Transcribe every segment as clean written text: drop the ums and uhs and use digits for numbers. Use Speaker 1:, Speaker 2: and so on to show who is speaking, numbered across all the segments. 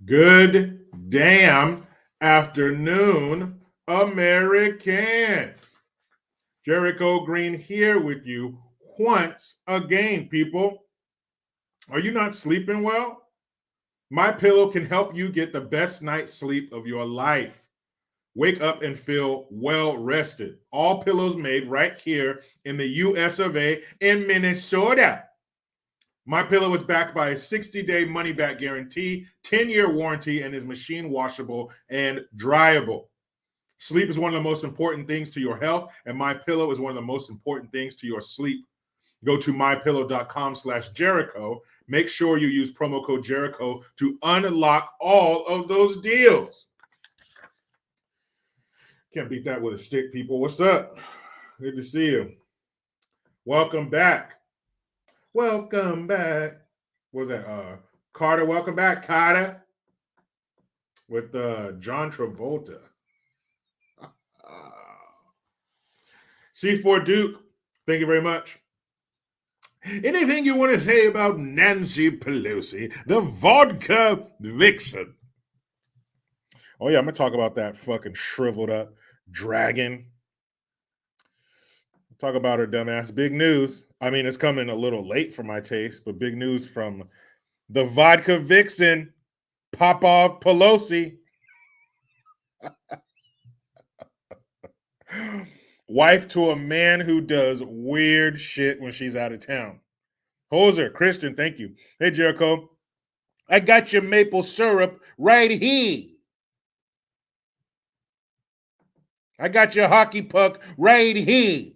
Speaker 1: Good damn afternoon, Americans. Jericho Green here with you once again, people. Are you not sleeping well? My Pillow can help you get the best night's sleep of your life. Wake up and feel well rested. All pillows made right here in the US of A in Minnesota. My Pillow is backed by a 60-day money-back guarantee, 10-year warranty, and is machine washable and dryable. Sleep is one of the most important things to your health, and My Pillow is one of the most important things to your sleep. Go to mypillow.com/Jericho. Make sure you use promo code Jericho to unlock all of those deals. Can't beat that with a stick, people. What's up? Good to see you. Welcome back. Welcome back. What was that? Carter, welcome back, Carter. With John Travolta. C4 Duke, thank you very much. Anything you want to say about Nancy Pelosi, the vodka vixen? Oh, yeah, I'm going to talk about that fucking shriveled up dragon. Talk about her dumbass. Big news. I mean, it's coming a little late for my taste, but big news from the vodka vixen, Papa Pelosi. Wife to a man who does weird shit when she's out of town. Hoser, Christian, thank you. Hey, Jericho. I got your maple syrup right here. I got your hockey puck right here.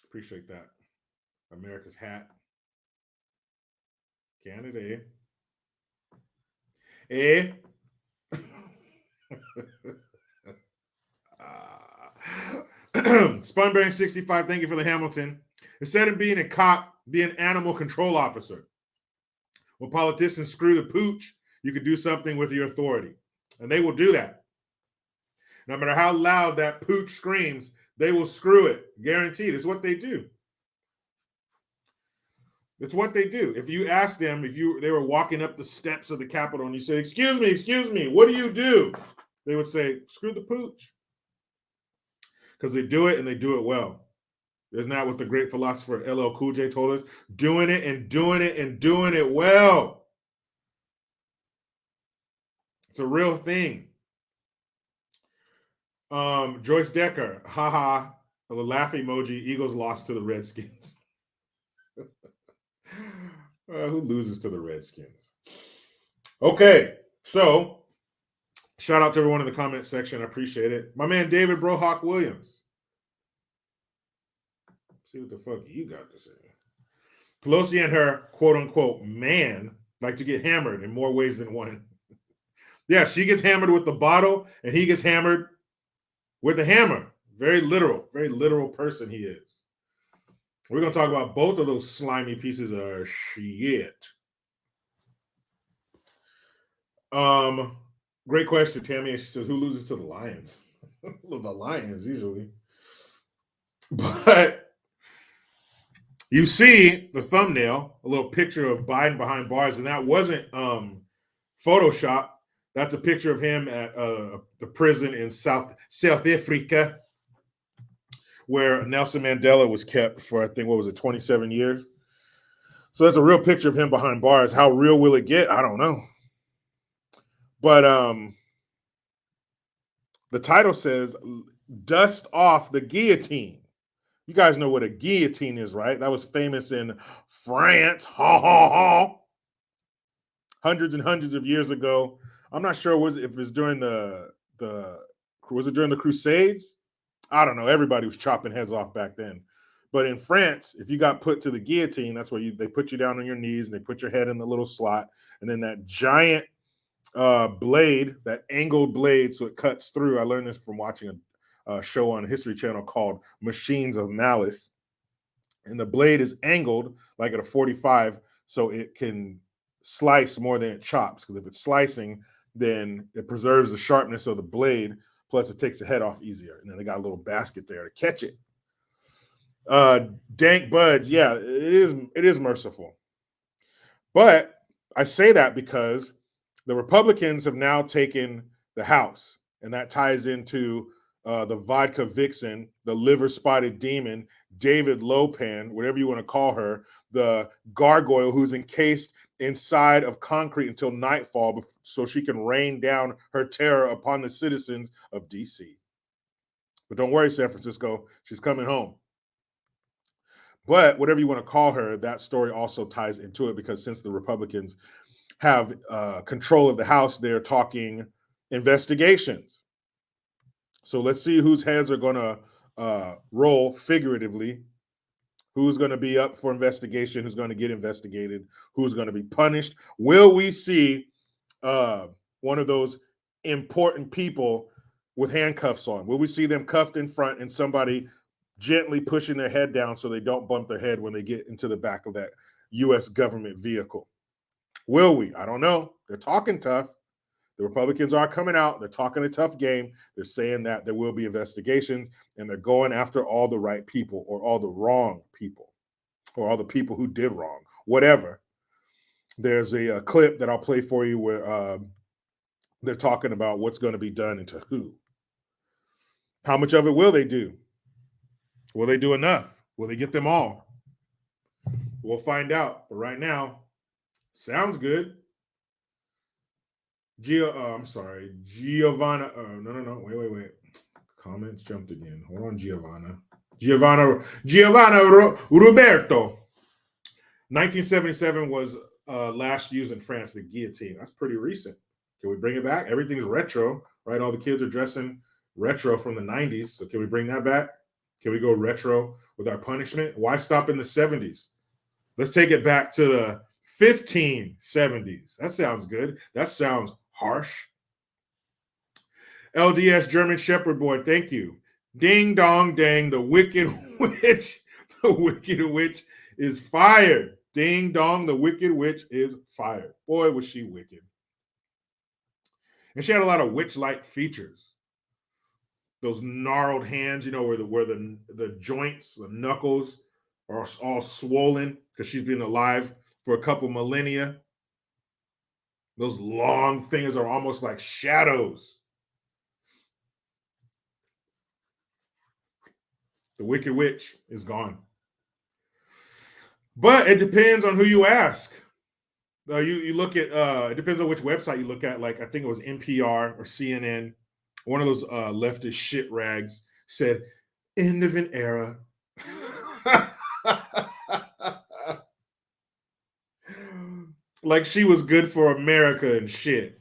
Speaker 1: Appreciate that. America's hat. Canada, eh? Spunbearing 65, thank you for the Hamilton. Instead of being a cop, be an animal control officer. When politicians screw the pooch, you can do something with your authority. And they will do that. No matter how loud that pooch screams, they will screw it. Guaranteed. It's what they do. It's what they do. If you ask them, they were walking up the steps of the Capitol and you say, excuse me, what do you do? They would say, screw the pooch. Because they do it and they do it well. Isn't that what the great philosopher LL Cool J told us? Doing it and doing it and doing it well. It's a real thing. Joyce Decker, haha, the laugh emoji, Eagles lost to the Redskins. Who loses to the Redskins? Okay, so shout out to everyone in the comment section. I appreciate it. My man David Brohawk Williams. Let's see what the fuck you got to say. Pelosi and her quote unquote man like to get hammered in more ways than one. Yeah, she gets hammered with the bottle and he gets hammered with the hammer. Very literal person he is. We're going to talk about both of those slimy pieces of shit. Great question, Tammy. She says, who loses to the Lions? Well, the Lions, usually. But you see the thumbnail, a little picture of Biden behind bars, and that wasn't Photoshop. That's a picture of him at the prison in South Africa, where Nelson Mandela was kept for, I think, 27 years? So that's a real picture of him behind bars. How real will it get? I don't know. But the title says, dust off the guillotine. You guys know what a guillotine is, right? That was famous in France. Ha, ha, ha. Hundreds and hundreds of years ago. I'm not sure if it was during was it during the Crusades? I don't know. Everybody was chopping heads off back then. But in France, if you got put to the guillotine, that's where they put you down on your knees and they put your head in the little slot. And then that giant blade, that angled blade, so it cuts through. I learned this from watching a show on History Channel called Machines of Malice. And the blade is angled like at a 45, so it can slice more than it chops. Because if it's slicing, then it preserves the sharpness of the blade. Plus, it takes the head off easier. And then they got a little basket there to catch it. Dank Buds, yeah, it is merciful. But I say that because the Republicans have now taken the House, and that ties into the vodka vixen, the liver spotted demon, David Lopan, whatever you want to call her, the gargoyle who's encased inside of concrete until nightfall so she can rain down her terror upon the citizens of DC. But don't worry, San Francisco, she's coming home. But whatever you want to call her, that story also ties into it because since the Republicans have control of the House, they're talking investigations. So let's see whose heads are going to roll figuratively, who's going to be up for investigation, who's going to get investigated, who's going to be punished. Will we see one of those important people with handcuffs on? Will we see them cuffed in front and somebody gently pushing their head down so they don't bump their head when they get into the back of that U.S. government vehicle? Will we? I don't know. They're talking tough. The Republicans are coming out. They're talking a tough game. They're saying that there will be investigations, and they're going after all the right people or all the wrong people or all the people who did wrong, whatever. There's a clip that I'll play for you where they're talking about what's going to be done and to who. How much of it will they do? Will they do enough? Will they get them all? We'll find out. But right now, sounds good. I'm sorry, Giovanna. No. Wait. Comments jumped again. Hold on, Giovanna Roberto. 1977 was last used in France, the guillotine. That's pretty recent. Can we bring it back? Everything's retro, right? All the kids are dressing retro from the 90s. So can we bring that back? Can we go retro with our punishment? Why stop in the 70s? Let's take it back to the 1570s. That sounds good. That sounds harsh. LDS German Shepherd Boy, thank you. Ding dong dang, the wicked witch. The wicked witch is fired. Ding dong, the wicked witch is fired. Boy, was she wicked. And she had a lot of witch-like features. Those gnarled hands, where the joints, the knuckles are all swollen because she's been alive for a couple millennia. Those long fingers are almost like shadows. The Wicked Witch is gone. But it depends on who you ask. You look at, it depends on which website you look at. Like, I think it was NPR or CNN. One of those leftist shit rags said, end of an era. Like she was good for America and shit.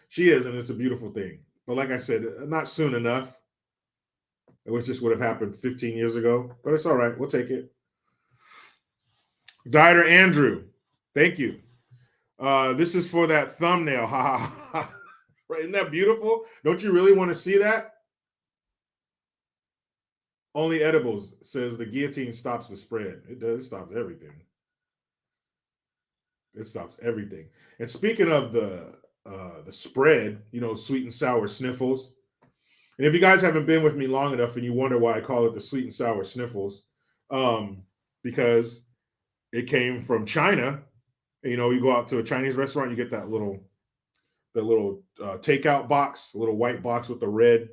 Speaker 1: She is, and it's a beautiful thing. But like I said, not soon enough. It was just would have happened 15 years ago. But it's all right. We'll take it. Dieter Andrew, thank you. This is for that thumbnail. Ha ha ha. Right? Isn't that beautiful? Don't you really want to see that? Only edibles says the guillotine stops the spread. It does. It stops everything. It stops everything. And speaking of the spread, sweet and sour sniffles. And if you guys haven't been with me long enough and you wonder why I call it the sweet and sour sniffles, because it came from China. You go out to a Chinese restaurant, you get that little takeout box, a little white box with the red,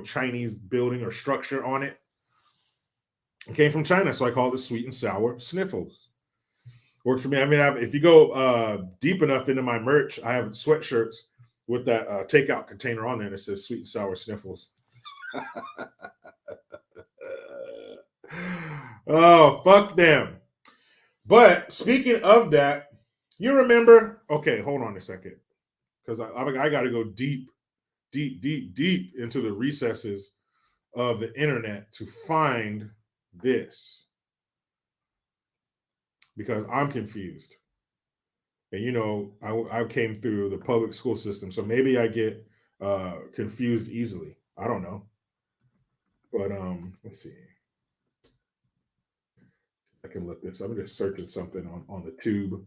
Speaker 1: Chinese building or structure on it. It came from China, so I call it sweet and sour sniffles. Works for me. I mean, if you go deep enough into my merch, I have sweatshirts with that takeout container on there, and it says sweet and sour sniffles. Oh, fuck them. But speaking of that, you remember? Okay, hold on a second, because I got to go deep into the recesses of the internet to find this, because I'm confused. And I came through the public school system, so maybe I get confused easily. I don't know. But let's see. I can look this. I'm just searching something on the tube.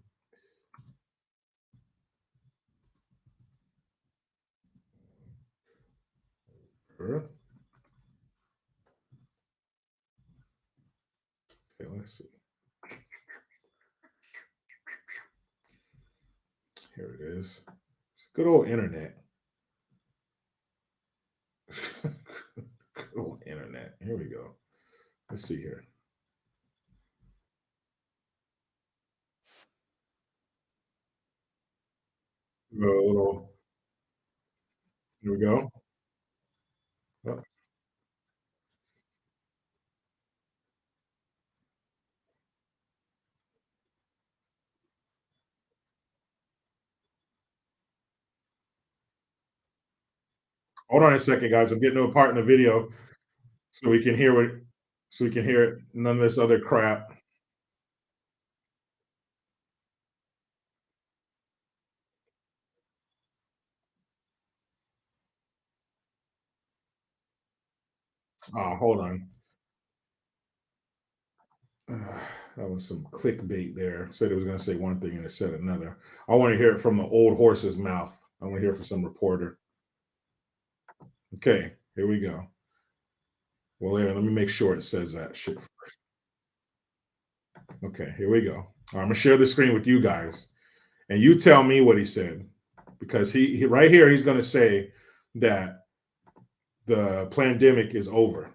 Speaker 1: Okay, let's see. Here it is. Good old internet. Good old internet. Here we go. Let's see here. A little. Here we go. Oh, hold on a second, guys. I'm getting to a part in the video so we can hear what. So we can hear it. None of this other crap. Hold on. That was some clickbait there. Said it was going to say one thing and it said another. I want to hear it from the old horse's mouth. I want to hear it from some reporter. Okay, here we go. Well, here, let me make sure it says that shit first. Okay, here we go. I'm going to share the screen with you guys. And you tell me what he said. Because he right here, he's going to say that the pandemic is over.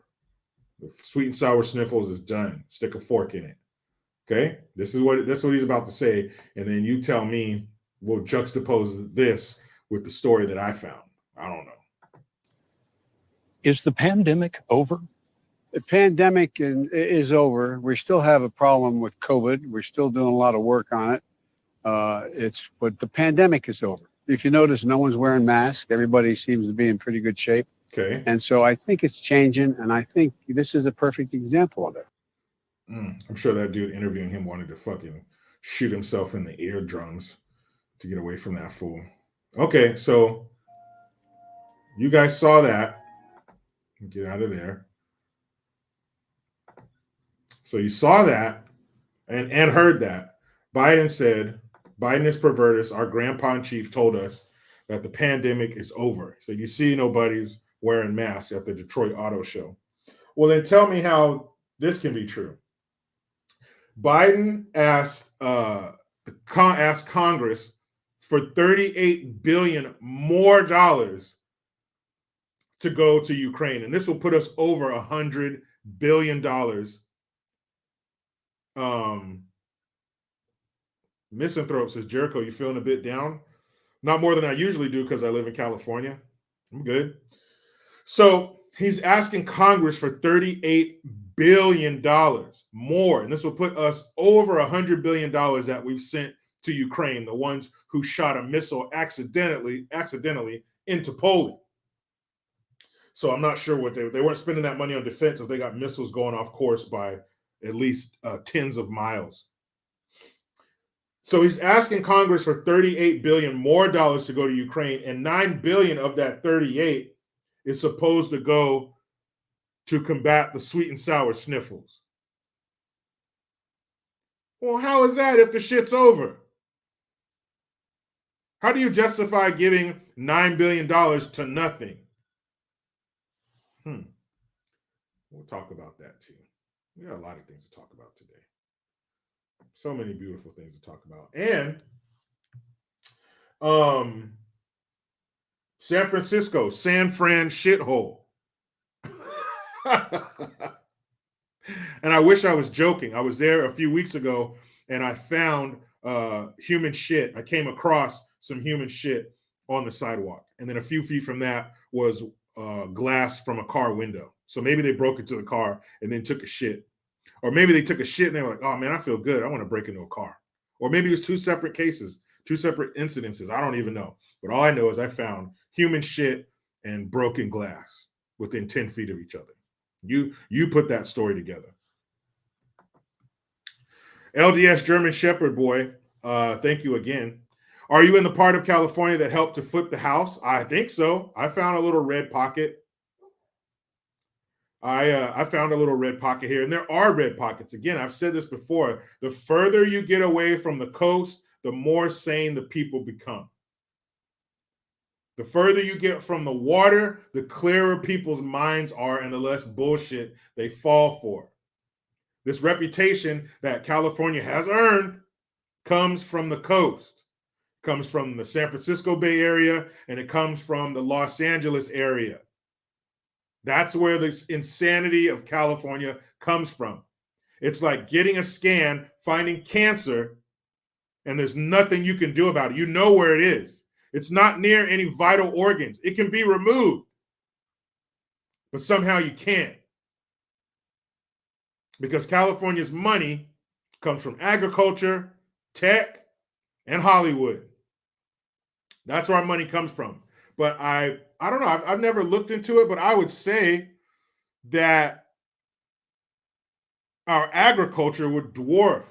Speaker 1: The sweet and sour sniffles is done. Stick a fork in it. Okay, that's what he's about to say, and then you tell me. We'll juxtapose this with the story that I found. I don't know.
Speaker 2: Is the pandemic over?
Speaker 3: The pandemic is over. We still have a problem with COVID. We're still doing a lot of work on it. But the pandemic is over. If you notice, no one's wearing masks. Everybody seems to be in pretty good shape.
Speaker 1: Okay.
Speaker 3: And so I think it's changing, and I think this is a perfect example of it.
Speaker 1: I'm sure that dude interviewing him wanted to fucking shoot himself in the eardrums to get away from that fool. Okay, so you guys saw that. Get out of there. So you saw that and heard that. Biden said, Biden is pervertus. Our grandpa in chief told us that the pandemic is over. So you see nobody's wearing masks at the Detroit Auto Show. Well, then tell me how this can be true. Biden asked Congress for $38 billion more dollars to go to Ukraine, and this will put us over $100 billion. Misanthrope says, Jericho, you feeling a bit down? Not more than I usually do because I live in California. I'm good. So he's asking Congress for $38 billion more, and this will put us over $100 billion that we've sent to Ukraine, the ones who shot a missile accidentally into Poland. So I'm not sure what they weren't spending that money on defense if they got missiles going off course by at least tens of miles. So he's asking Congress for $38 billion more dollars to go to Ukraine, and $9 billion of that 38 is supposed to go to combat the sweet and sour sniffles. Well, how is that if the shit's over? How do you justify giving $9 billion to nothing? We'll talk about that too. We got a lot of things to talk about today. So many beautiful things to talk about. And San Francisco, San Fran shithole. And I wish I was joking. I was there a few weeks ago and I found human shit. I came across some human shit on the sidewalk. And then a few feet from that was glass from a car window. So maybe they broke into the car and then took a shit. Or maybe they took a shit and they were like, oh man, I feel good. I want to break into a car. Or maybe it was two separate cases, two separate incidences. I don't even know. But all I know is I found human shit and broken glass within 10 feet of each other. You put that story together. LDS German Shepherd boy, thank you again. Are you in the part of California that helped to flip the house? I think so. I found a little red pocket. I found a little red pocket here, and there are red pockets. Again, I've said this before. The further you get away from the coast, the more sane the people become. The further you get from the water, the clearer people's minds are and the less bullshit they fall for. This reputation that California has earned comes from the coast. comes from the San Francisco Bay Area, and it comes from the Los Angeles area. That's where the insanity of California comes from. It's like getting a scan, finding cancer, and there's nothing you can do about it. You know where it is. It's not near any vital organs. It can be removed, but somehow you can't. Because California's money comes from agriculture, tech, and Hollywood. That's where our money comes from. But I don't know. I've never looked into it, but I would say that our agriculture would dwarf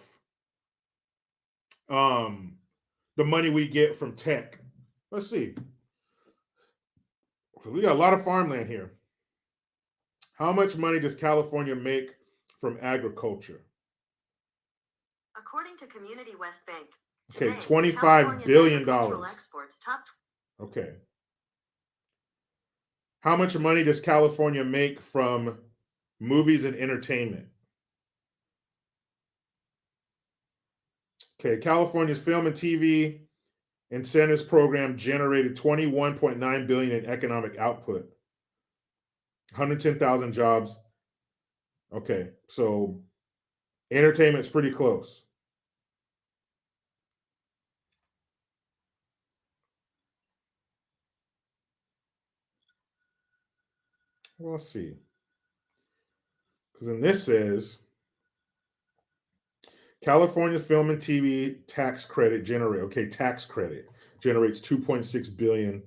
Speaker 1: the money we get from tech. Let's see. We got a lot of farmland here. How much money does California make from agriculture?
Speaker 4: According to Community West Bank.
Speaker 1: Okay,
Speaker 4: Today,
Speaker 1: $25 billion.
Speaker 4: agricultural exports topped.
Speaker 1: Okay. How much money does California make from movies and entertainment? Okay, California's film and TV incentives program generated $21.9 billion in economic output. 110,000 jobs. Okay, so entertainment's pretty close. Well, let's see. Because then this says California's film and TV tax credit tax credit generates 2.6 billion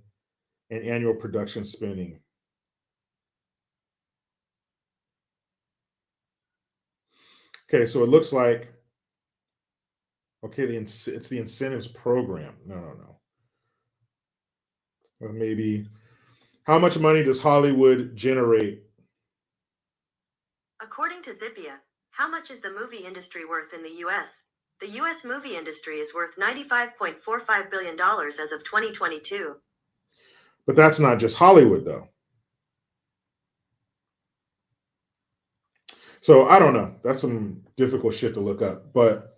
Speaker 1: in annual production spending. Okay, so it looks like it's the incentives program. No. Or maybe how much money does Hollywood generate?
Speaker 4: According to Zippia, how much is the movie industry worth in the U.S.? The U.S. movie industry is worth $95.45 billion as of 2022.
Speaker 1: But that's not just Hollywood, though. So I don't know. That's some difficult shit to look up. But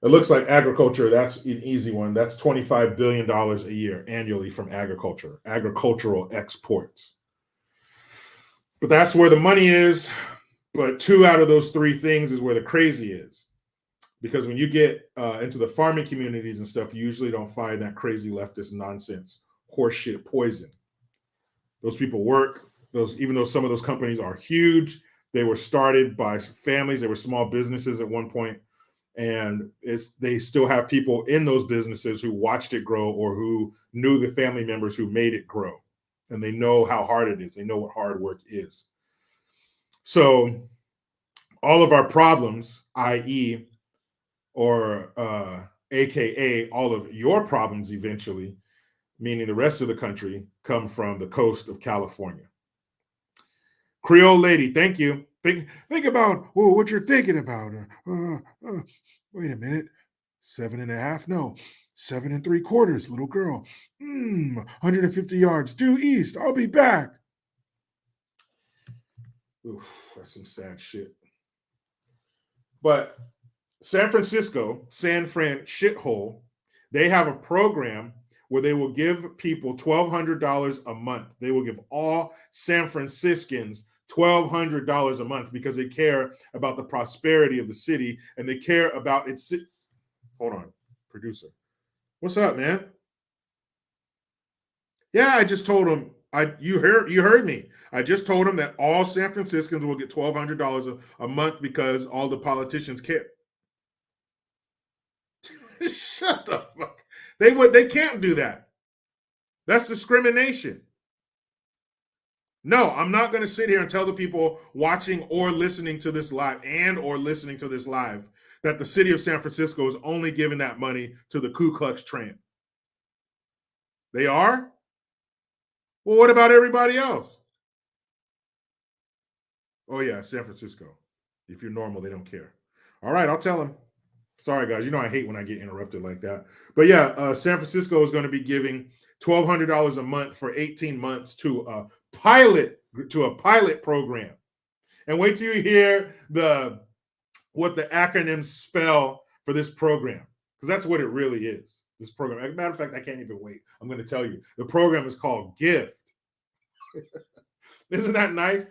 Speaker 1: it looks like agriculture, that's an easy one. That's $25 billion a year annually from agriculture, agricultural exports. But that's where the money is. But 2 out of those 3 things is where the crazy is. Because when you get into the farming communities and stuff, you usually don't find that crazy leftist nonsense, horseshit poison. Those people work, even though some of those companies are huge, they were started by families, they were small businesses at one point, and they still have people in those businesses who watched it grow or who knew the family members who made it grow. And they know how hard it is. They know what hard work is. So all of our problems, i.e., or AKA all of your problems eventually, meaning the rest of the country, come from the coast of California. Creole lady, thank you. Think about what you're thinking about. Wait a minute. 7.5? No, 7 3/4, little girl. 150 yards due east. I'll be back. Oof, that's some sad shit. But San Francisco, San Fran shithole, they have a program where they will give people $1,200 a month. They will give all San Franciscans $1,200 a month because they care about the prosperity of the city and they care about its. Hold on, producer. What's up, man? Yeah, I just told him. You heard me. I just told him that all San Franciscans will get $1,200 a month because all the politicians care. Shut the fuck. They can't do that. That's discrimination. No, I'm not going to sit here and tell the people watching or listening to this live that the city of San Francisco is only giving that money to the Ku Klux Trans. They are? Well, what about everybody else? Oh, yeah, San Francisco. If you're normal, they don't care. All right, I'll tell them. Sorry, guys. You know I hate when I get interrupted like that. But yeah, San Francisco is going to be giving $1,200 a month for 18 months to a pilot program. And wait till you hear what the acronyms spell for this program. because that's what it really is. This program. As a matter of fact, I can't even wait. I'm going to tell you. The program is called Gift. Isn't that nice?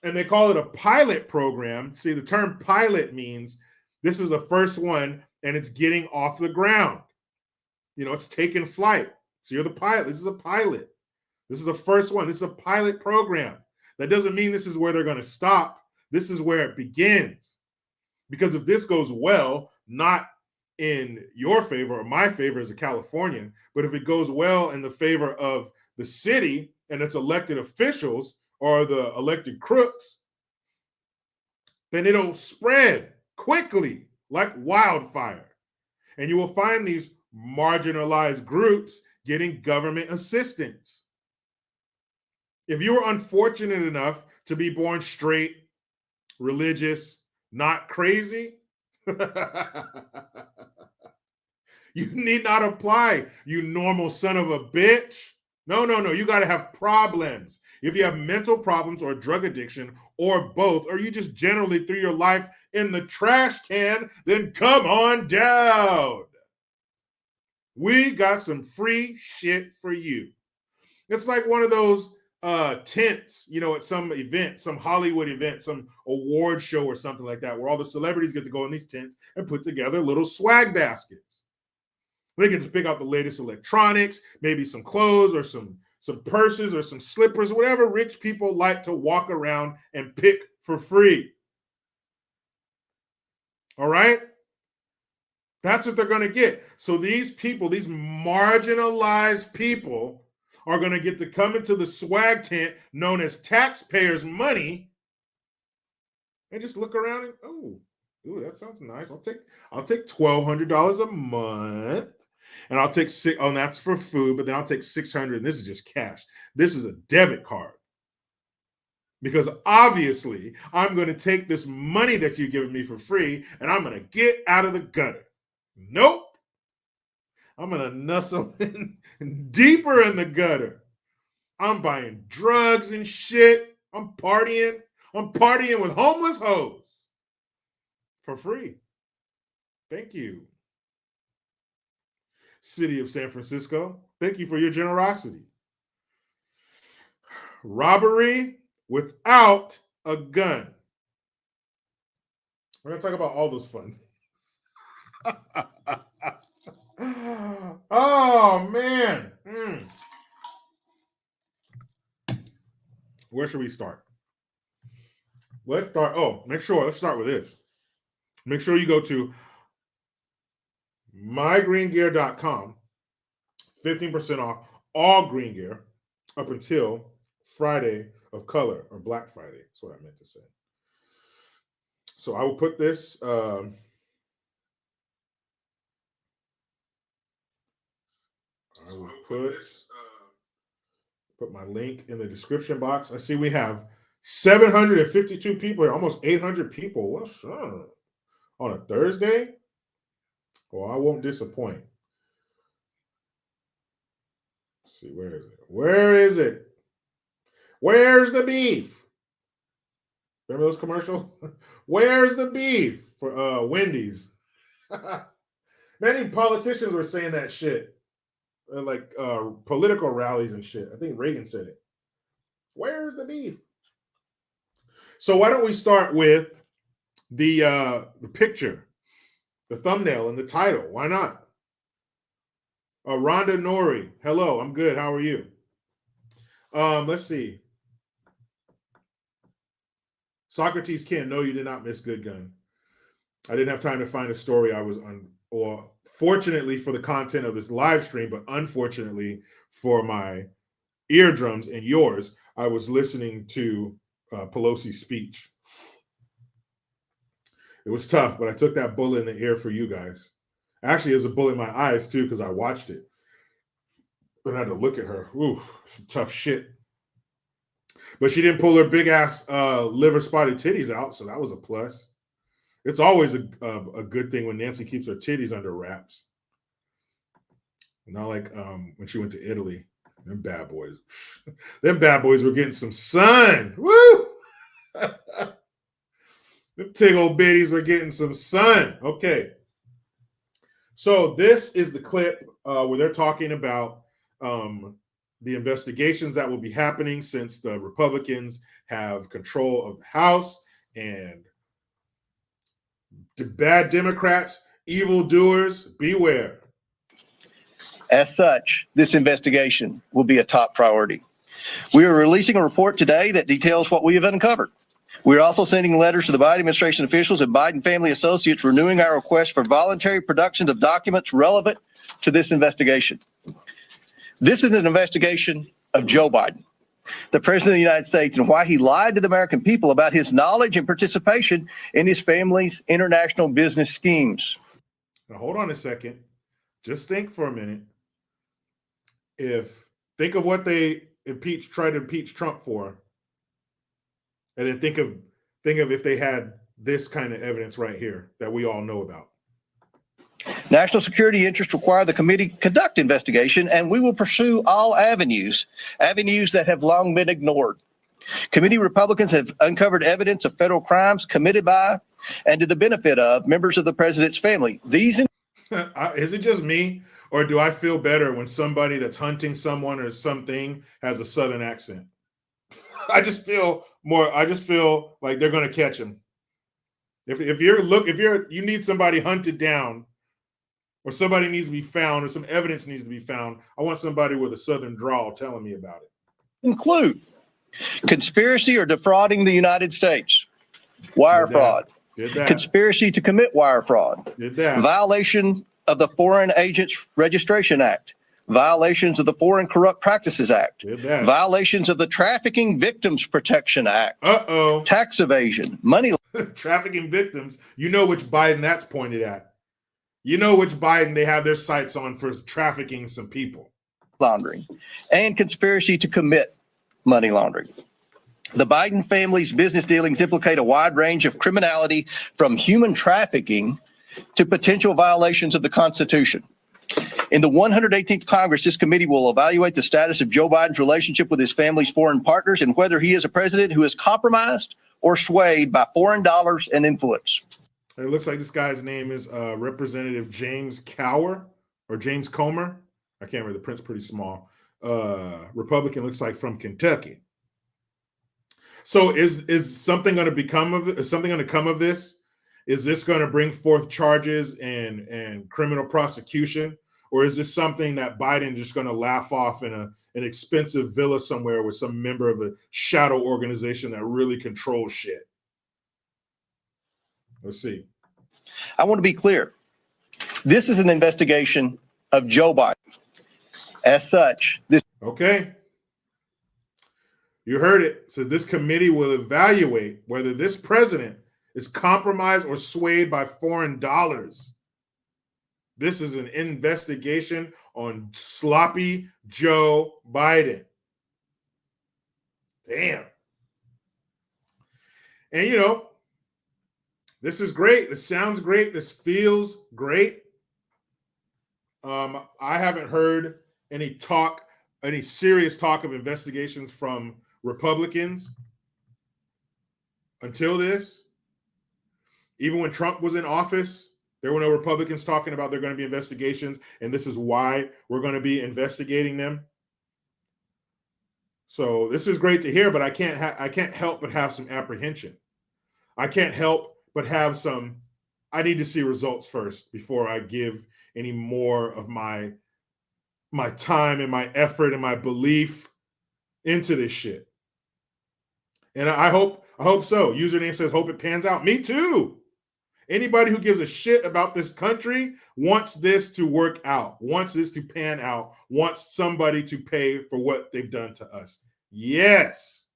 Speaker 1: And they call it a pilot program. See, the term pilot means this is the first one and it's getting off the ground. You know, it's taking flight. So you're the pilot. This is a pilot. This is the first one. This is a pilot program. That doesn't mean this is where they're going to stop. This is where it begins. Because if this goes well, not in your favor or my favor as a Californian, but if it goes well in the favor of the city and its elected officials or the elected crooks, then it'll spread quickly like wildfire. And you will find these marginalized groups getting government assistance. If you were unfortunate enough to be born straight, religious, not crazy, you need not apply, you normal son of a bitch. No. You got to have problems. If you have mental problems or drug addiction or both, or you just generally threw your life in the trash can, then come on down. We got some free shit for you. It's like one of those tents, you know, at some event, some Hollywood event, some award show or something like that, where all the celebrities get to go in these tents and put together little swag baskets. They get to pick out the latest electronics, maybe some clothes or some purses or some slippers, whatever rich people like to walk around and pick for free. All right? That's what they're going to get. So these people, these marginalized people, are going to get to come into the swag tent known as taxpayers' money and just look around and, oh, that sounds nice. I'll take $1,200 a month, and I'll take and that's for food, but then I'll take $600, and this is just cash. This is a debit card. Because obviously, I'm going to take this money that you're giving me for free, and I'm going to get out of the gutter. Nope. I'm going to nuzzle in deeper in the gutter. I'm buying drugs and shit. I'm partying. I'm partying with homeless hoes for free. Thank you. City of San Francisco, thank you for your generosity. Robbery without a gun. We're going to talk about all those fun things. Oh, man. Where should we start? Let's start with this. Make sure you go to mygreengear.com, 15% off all green gear up until Friday of color, or Black Friday. That's what I meant to say. So I will put this I will put my link in the description box. I see we have 752 people here, almost 800 people. What's up? On a Thursday? Well, I won't disappoint. Let's see, where is it? Where is it? Where's the beef? Remember those commercials? Where's the beef for Wendy's? Many politicians were saying that shit. Like political rallies and shit. I think Reagan said it. Where's the beef? So why don't we start with the picture, the thumbnail, and the title? Why not? Rhonda Nori. Hello, I'm good. How are you? Let's see. Socrates Ken. No, you did not miss Good Gun. I didn't have time to find a story I was on, or fortunately for the content of this live stream, but unfortunately for my eardrums and yours, I was listening to Pelosi's speech. It was tough, but I took that bullet in the ear for you guys. Actually, it was a bullet in my eyes too, because I watched it. But I had to look at her. Ooh, some tough shit. But she didn't pull her big ass liver spotted titties out, so that was a plus. It's always a good thing when Nancy keeps her titties under wraps. Not like when she went to Italy. Them bad boys. Them bad boys were getting some sun. Woo! Them tig old biddies were getting some sun. Okay. So this is the clip where they're talking about the investigations that will be happening since the Republicans have control of the House, and the bad Democrats, evildoers, beware.
Speaker 5: As such, this investigation will be a top priority. We are releasing a report today that details what we have uncovered. We are also sending letters to the Biden administration officials and Biden family associates renewing our request for voluntary production of documents relevant to this investigation. This is an investigation of Joe Biden, the president of the United States, and why he lied to the American people about his knowledge and participation in his family's international business schemes.
Speaker 1: Now, hold on a second. Just think for a minute. Think of what they tried to impeach Trump for, and then think of if they had this kind of evidence right here that we all know about.
Speaker 5: National security interests require the committee conduct investigation, and we will pursue all avenues that have long been ignored. Committee Republicans have uncovered evidence of federal crimes committed by and to the benefit of members of the president's family. These
Speaker 1: Is it just me, or do I feel better when somebody that's hunting someone or something has a Southern accent? I just feel like they're going to catch him. If you need somebody hunted down, or somebody needs to be found, or some evidence needs to be found, I want somebody with a Southern drawl telling me about it.
Speaker 5: include conspiracy or defrauding the United States, wire fraud, conspiracy to commit wire fraud, violation of the Foreign Agents Registration Act, violations of the Foreign Corrupt Practices Act, violations of the Trafficking Victims Protection Act, tax evasion, money
Speaker 1: trafficking victims. You know which Biden that's pointed at. You know which Biden they have their sights on for trafficking some people.
Speaker 5: laundering, and conspiracy to commit money laundering. The Biden family's business dealings implicate a wide range of criminality, from human trafficking to potential violations of the Constitution. In the 118th Congress, this committee will evaluate the status of Joe Biden's relationship with his family's foreign partners and whether he is a president who is compromised or swayed by foreign dollars and influence.
Speaker 1: It looks like this guy's name is Representative James Comer. I can't remember. The print's pretty small. Republican, looks like, from Kentucky. So is something going to become of it? Is something going to come of this? Is this going to bring forth charges and criminal prosecution? Or is this something that Biden just going to laugh off in an expensive villa somewhere with some member of a shadow organization that really controls shit? Let's see.
Speaker 5: I want to be clear. This is an investigation of Joe Biden. As such, this.
Speaker 1: Okay. You heard it. So this committee will evaluate whether this president is compromised or swayed by foreign dollars. This is an investigation on sloppy Joe Biden. Damn. And this is great. This sounds great. This feels great. I haven't heard any serious talk of investigations from Republicans until this. Even when Trump was in office, there were no Republicans talking about there are going to be investigations, and this is why we're going to be investigating them. So this is great to hear, but I can't help but have some apprehension. I can't help but have some. I need to see results first before I give any more of my time and my effort and my belief into this shit. And I hope so. Username says, hope it pans out. Me too. Anybody who gives a shit about this country wants this to work out, wants this to pan out, wants somebody to pay for what they've done to us. Yes.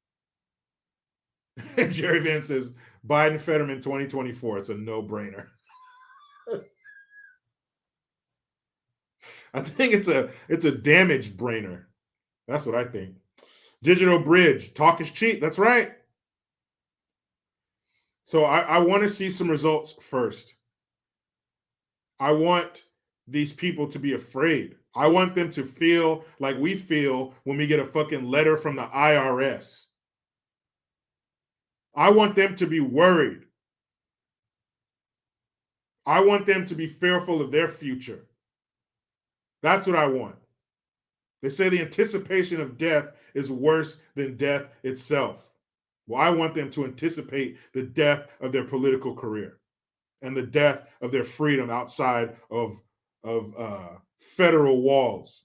Speaker 1: Jerry Vance says, Biden Fetterman 2024. It's a no-brainer. I think it's a damaged brainer. That's what I think. Digital Bridge, talk is cheap. That's right. So I want to see some results first. I want these people to be afraid. I want them to feel like we feel when we get a fucking letter from the IRS. I want them to be worried. I want them to be fearful of their future. That's what I want. They say the anticipation of death is worse than death itself. Well, I want them to anticipate the death of their political career and the death of their freedom outside of federal walls.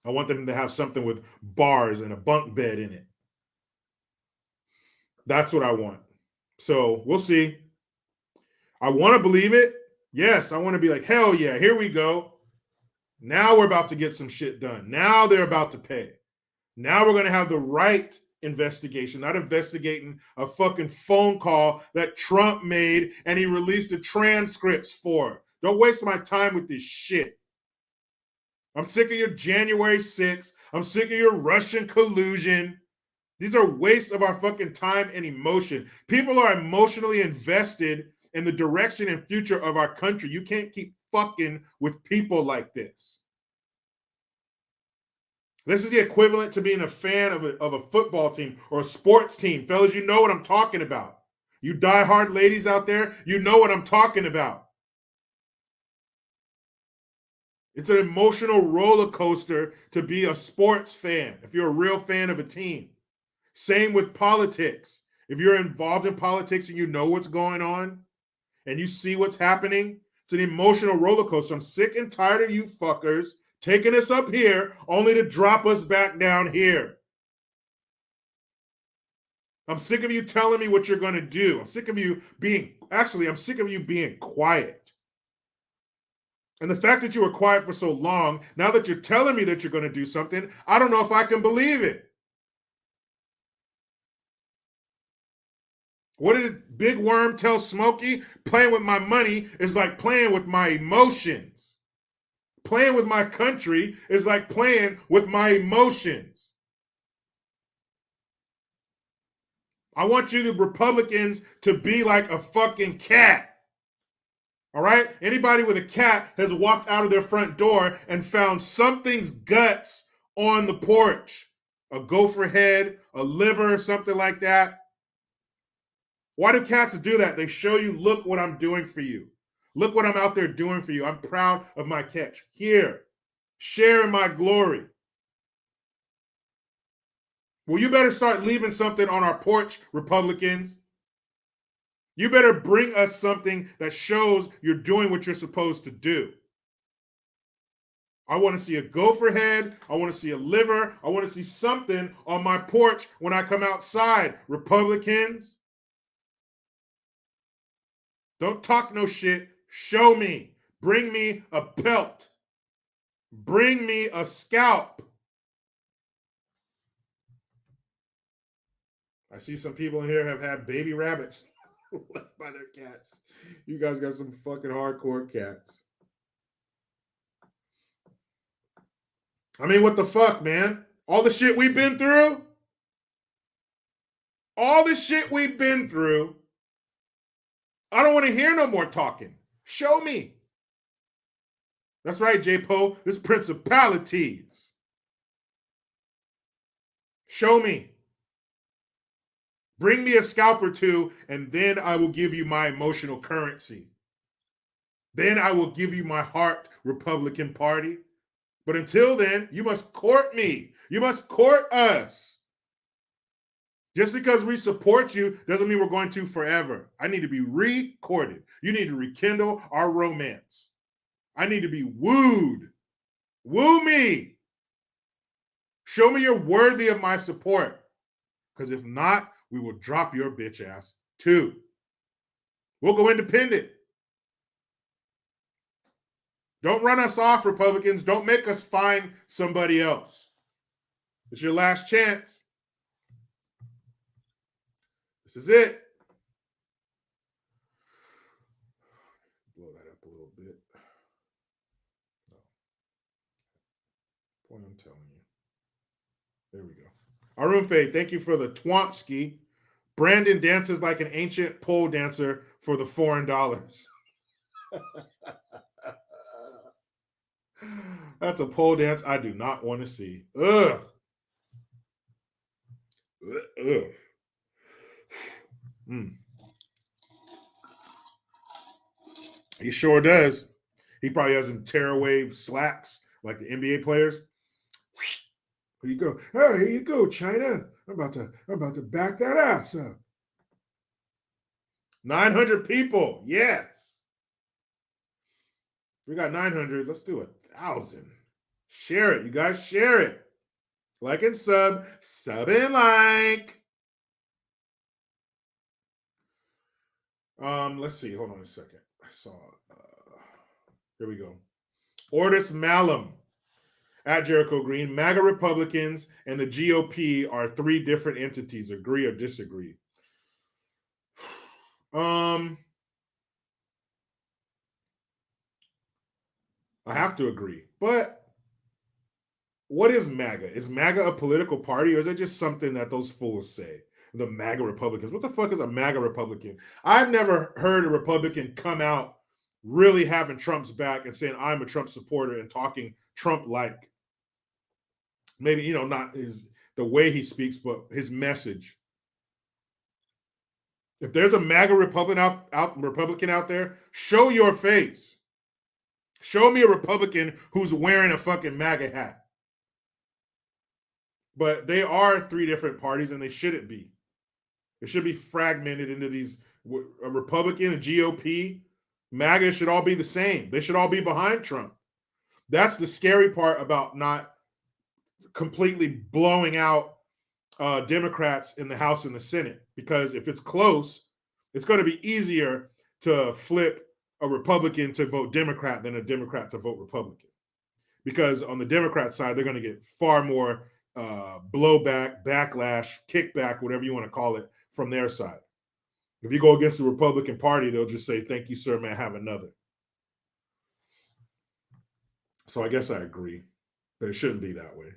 Speaker 1: I want them to have something with bars and a bunk bed in it. That's what I want. So we'll see. I want to believe it. Yes, I want to be like, hell yeah, here we go. Now we're about to get some shit done. Now they're about to pay. Now we're going to have the right investigation, not investigating a fucking phone call that Trump made and he released the transcripts for. Don't waste my time with this shit. I'm sick of your January 6th. I'm sick of your Russian collusion. These are wastes of our fucking time and emotion. People are emotionally invested in the direction and future of our country. You can't keep fucking with people like this. This is the equivalent to being a fan of a football team or a sports team. Fellas, you know what I'm talking about. You diehard ladies out there, you know what I'm talking about. It's an emotional roller coaster to be a sports fan if you're a real fan of a team. Same with politics. If you're involved in politics and you know what's going on and you see what's happening, it's an emotional roller coaster. I'm sick and tired of you fuckers taking us up here only to drop us back down here. I'm sick of you telling me what you're going to do. I'm sick of you being quiet. And the fact that you were quiet for so long, now that you're telling me that you're going to do something, I don't know if I can believe it. What did Big Worm tell Smokey? Playing with my money is like playing with my emotions. Playing with my country is like playing with my emotions. I want you, the Republicans, to be like a fucking cat. All right? Anybody with a cat has walked out of their front door and found something's guts on the porch. A gopher head, a liver, something like that. Why do cats do that? They show you, look what I'm doing for you. Look what I'm out there doing for you. I'm proud of my catch. Here, share in my glory. Well, you better start leaving something on our porch, Republicans. You better bring us something that shows you're doing what you're supposed to do. I want to see a gopher head. I want to see a liver. I want to see something on my porch when I come outside, Republicans. Don't talk no shit. Show me. Bring me a pelt. Bring me a scalp. I see some people in here have had baby rabbits left by their cats. You guys got some fucking hardcore cats. I mean, what the fuck, man? All the shit we've been through? All the shit we've been through. I don't want to hear no more talking. Show me. That's right, J-Po. This principalities. Show me. Bring me a scalp or two, and then I will give you my emotional currency. Then I will give you my heart, Republican Party. But until then, you must court me. You must court us. Just because we support you doesn't mean we're going to forever. I need to be recorded. You need to rekindle our romance. I need to be wooed. Woo me. Show me you're worthy of my support. Because if not, we will drop your bitch ass too. We'll go independent. Don't run us off, Republicans. Don't make us find somebody else. It's your last chance. This is it. Blow that up a little bit. No. Point I'm telling you. There we go. Arun Fade, thank you for the Twomsky. Brandon dances like an ancient pole dancer for the foreign dollars. That's a pole dance I do not want to see. Ugh. Ugh. He sure does. He probably has some tearaway slacks like the NBA players. Here you go. Oh, here you go, China. I'm about to back that ass up. 900 people. Yes. We got 900. Let's do 1,000. Share it. You guys share it. Like and sub. Sub and like. Let's see. Hold on a second. I saw here we go. Ortis Malum at Jericho Green. MAGA Republicans and the GOP are three different entities. Agree or disagree? I have to agree. But what is MAGA? Is MAGA a political party, or is it just something that those fools say? The MAGA Republicans. What the fuck is a MAGA Republican? I've never heard a Republican come out really having Trump's back and saying, I'm a Trump supporter and talking Trump-like. Maybe, not the way he speaks, but his message. If there's a MAGA Republican out there, show your face. Show me a Republican who's wearing a fucking MAGA hat. But they are three different parties, and they shouldn't be. It should be fragmented into these. A Republican, a GOP, MAGA should all be the same. They should all be behind Trump. That's the scary part about not completely blowing out Democrats in the House and the Senate. Because if it's close, it's going to be easier to flip a Republican to vote Democrat than a Democrat to vote Republican. Because on the Democrat side, they're going to get far more blowback, backlash, kickback, whatever you want to call it, from their side. If you go against the Republican Party, they'll just say, thank you, sir, may I have another? So I guess I agree, but it shouldn't be that way.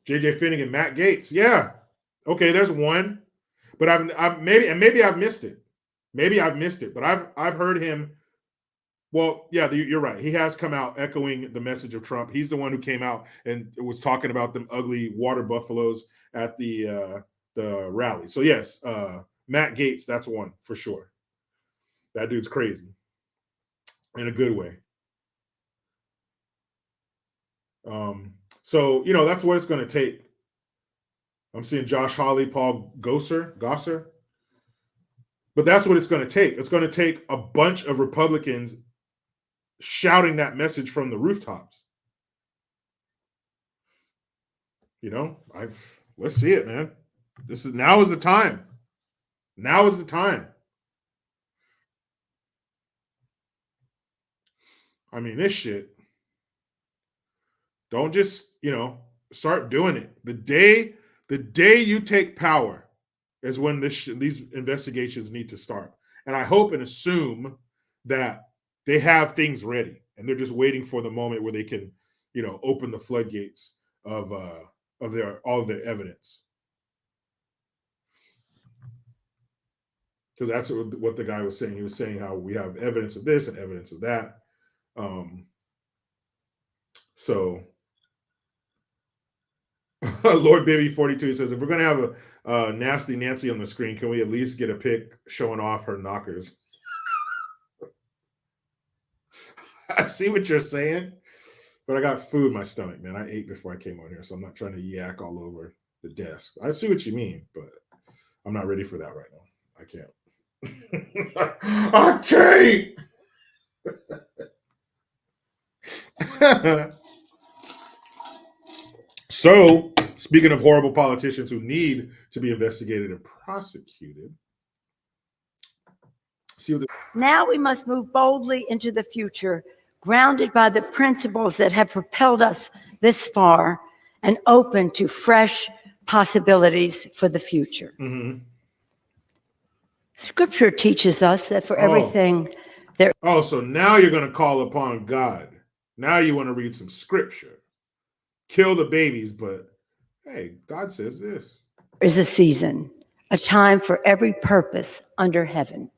Speaker 1: JJ Finnegan, Matt Gaetz. Yeah. Okay, there's one. But maybe I've missed it. Maybe I've missed it, but I've heard him. Well, yeah, you're right. He has come out echoing the message of Trump. He's the one who came out and was talking about them ugly water buffaloes at the rally. So yes, Matt Gaetz, that's one for sure. That dude's crazy in a good way. So that's what it's going to take. I'm seeing Josh Hawley, Paul Gosser. But that's what it's going to take. It's going to take a bunch of Republicans shouting that message from the rooftops. Let's see it, man. Now is the time. Now is the time. I mean, this shit. Don't just, start doing it. The day you take power is when these investigations need to start. And I hope and assume that they have things ready and they're just waiting for the moment where they can, open the floodgates of all of their evidence. Because that's what the guy was saying. He was saying how we have evidence of this and evidence of that. So Lord Baby 42 says, if we're going to have a nasty Nancy on the screen, can we at least get a pic showing off her knockers? I see what you're saying, but I got food in my stomach, man. I ate before I came on here, so I'm not trying to yak all over the desk. I see what you mean, but I'm not ready for that right now. I can't. I can't. So, speaking of horrible politicians who need to be investigated and prosecuted,
Speaker 6: now we must move boldly into the future, grounded by the principles that have propelled us this far and open to fresh possibilities for the future.
Speaker 1: Mm-hmm.
Speaker 6: Scripture teaches us that for everything there.
Speaker 1: Oh, so now you're going to call upon God. Now you want to read some scripture. Kill the babies, but hey, God says this.
Speaker 6: Is a season, a time for every purpose under heaven.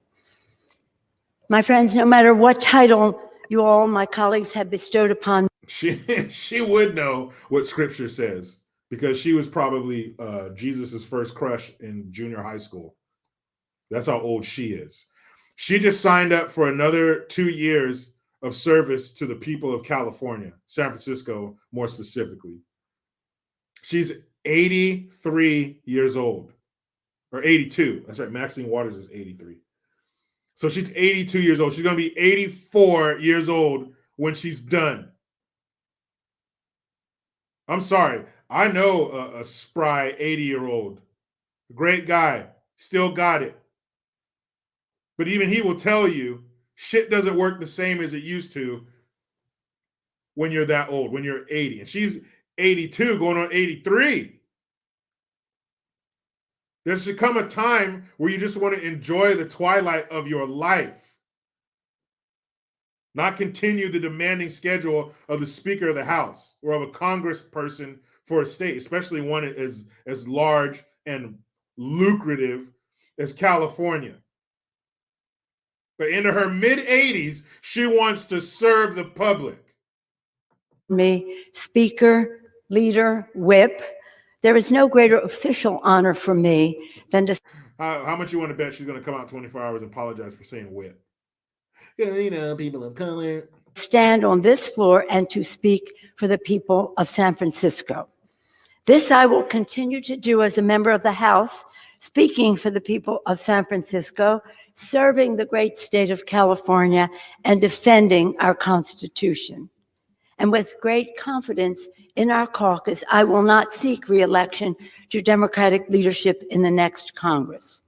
Speaker 6: My friends, no matter what title you all, my colleagues, have bestowed upon
Speaker 1: she would know what scripture says because she was probably Jesus's first crush in junior high school. That's how old she is. She just signed up for another 2 years of service to the people of California, San Francisco more specifically. She's 83 years old, or 82. That's right. Maxine Waters is 83. So she's 82 years old. She's going to be 84 years old when she's done. I'm sorry. I know a spry 80-year-old. Great guy. Still got it. But even he will tell you shit doesn't work the same as it used to when you're that old, when you're 80. And she's 82 going on 83. There should come a time where you just want to enjoy the twilight of your life, not continue the demanding schedule of the Speaker of the House or of a congressperson for a state, especially one as large and lucrative as California. But into her mid-80s, she wants to serve the public.
Speaker 6: Me, Speaker, Leader, Whip. There is no greater official honor for me than to
Speaker 1: How much you want to bet she's going to come out 24 hours and apologize for saying whip? You know, people of color.
Speaker 6: stand on this floor and to speak for the people of San Francisco. This I will continue to do as a member of the House, speaking for the people of San Francisco, serving the great state of California, and defending our Constitution. And with great confidence in our caucus, I will not seek re-election to Democratic leadership in the next Congress.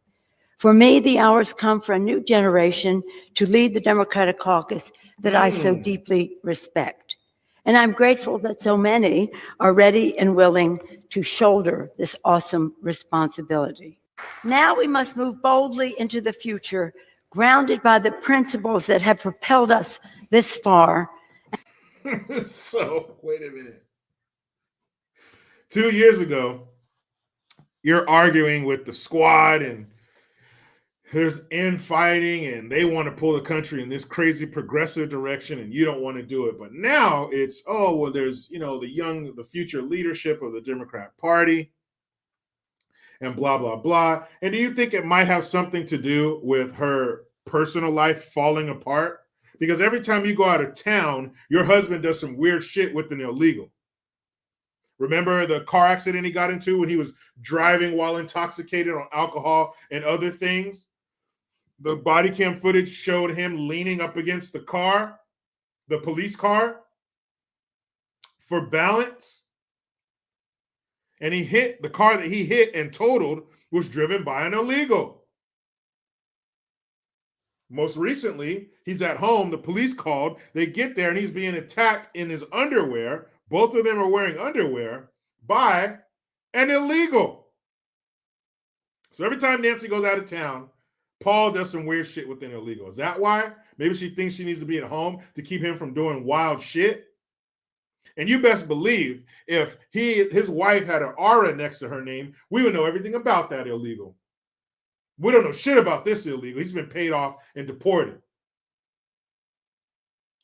Speaker 6: For me, the hours come for a new generation to lead the Democratic caucus that I so deeply respect. And I'm grateful that so many are ready and willing to shoulder this awesome responsibility. Now we must move boldly into the future, grounded by the principles that have propelled us this far.
Speaker 1: So, wait a minute. 2 years ago, you're arguing with the squad and there's infighting and they want to pull the country in this crazy progressive direction and you don't want to do it. But now it's, oh, well, there's, the future leadership of the Democrat Party and blah, blah, blah. And do you think it might have something to do with her personal life falling apart? Because every time you go out of town, your husband does some weird shit with an illegal. Remember the car accident he got into when he was driving while intoxicated on alcohol and other things? The body cam footage showed him leaning up against the car, the police car, for balance. And the car that he hit and totaled was driven by an illegal. Most recently, he's at home. The police called. They get there and he's being attacked in his underwear. Both of them are wearing underwear by an illegal. So every time Nancy goes out of town, Paul does some weird shit with an illegal. Is that why? Maybe she thinks she needs to be at home to keep him from doing wild shit. And you best believe if his wife had an aura next to her name, we would know everything about that illegal. We don't know shit about this illegal. He's been paid off and deported.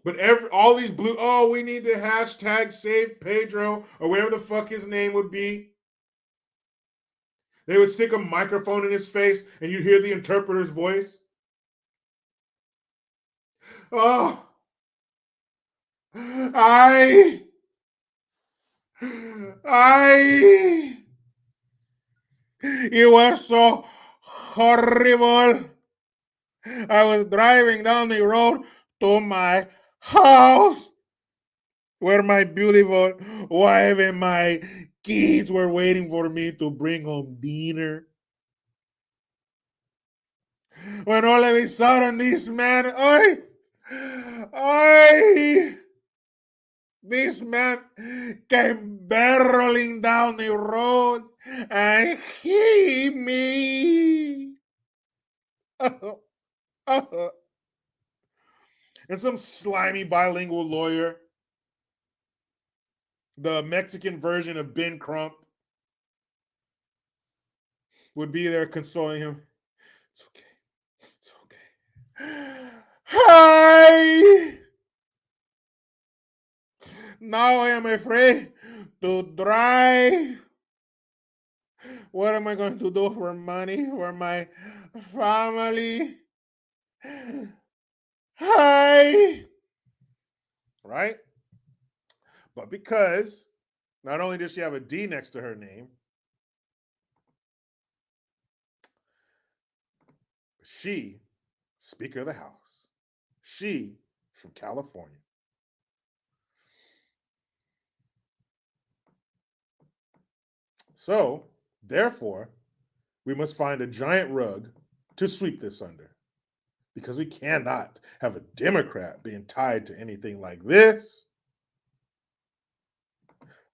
Speaker 1: But all these we need to hashtag save Pedro or whatever the fuck his name would be. They would stick a microphone in his face and you'd hear the interpreter's voice. Oh, it was so horrible. I was driving down the road to my house where my beautiful wife and my kids were waiting for me to bring home dinner. When all of a sudden this man came barreling down the road and hit me. And some slimy bilingual lawyer, the Mexican version of Ben Crump, would be there consoling him. It's okay. It's okay. Hi! Now I am afraid to drive. What am I going to do for money for my family? Hi. Right? But because not only does she have a D next to her name, she, Speaker of the House, she from California. So, therefore, we must find a giant rug to sweep this under because we cannot have a Democrat being tied to anything like this.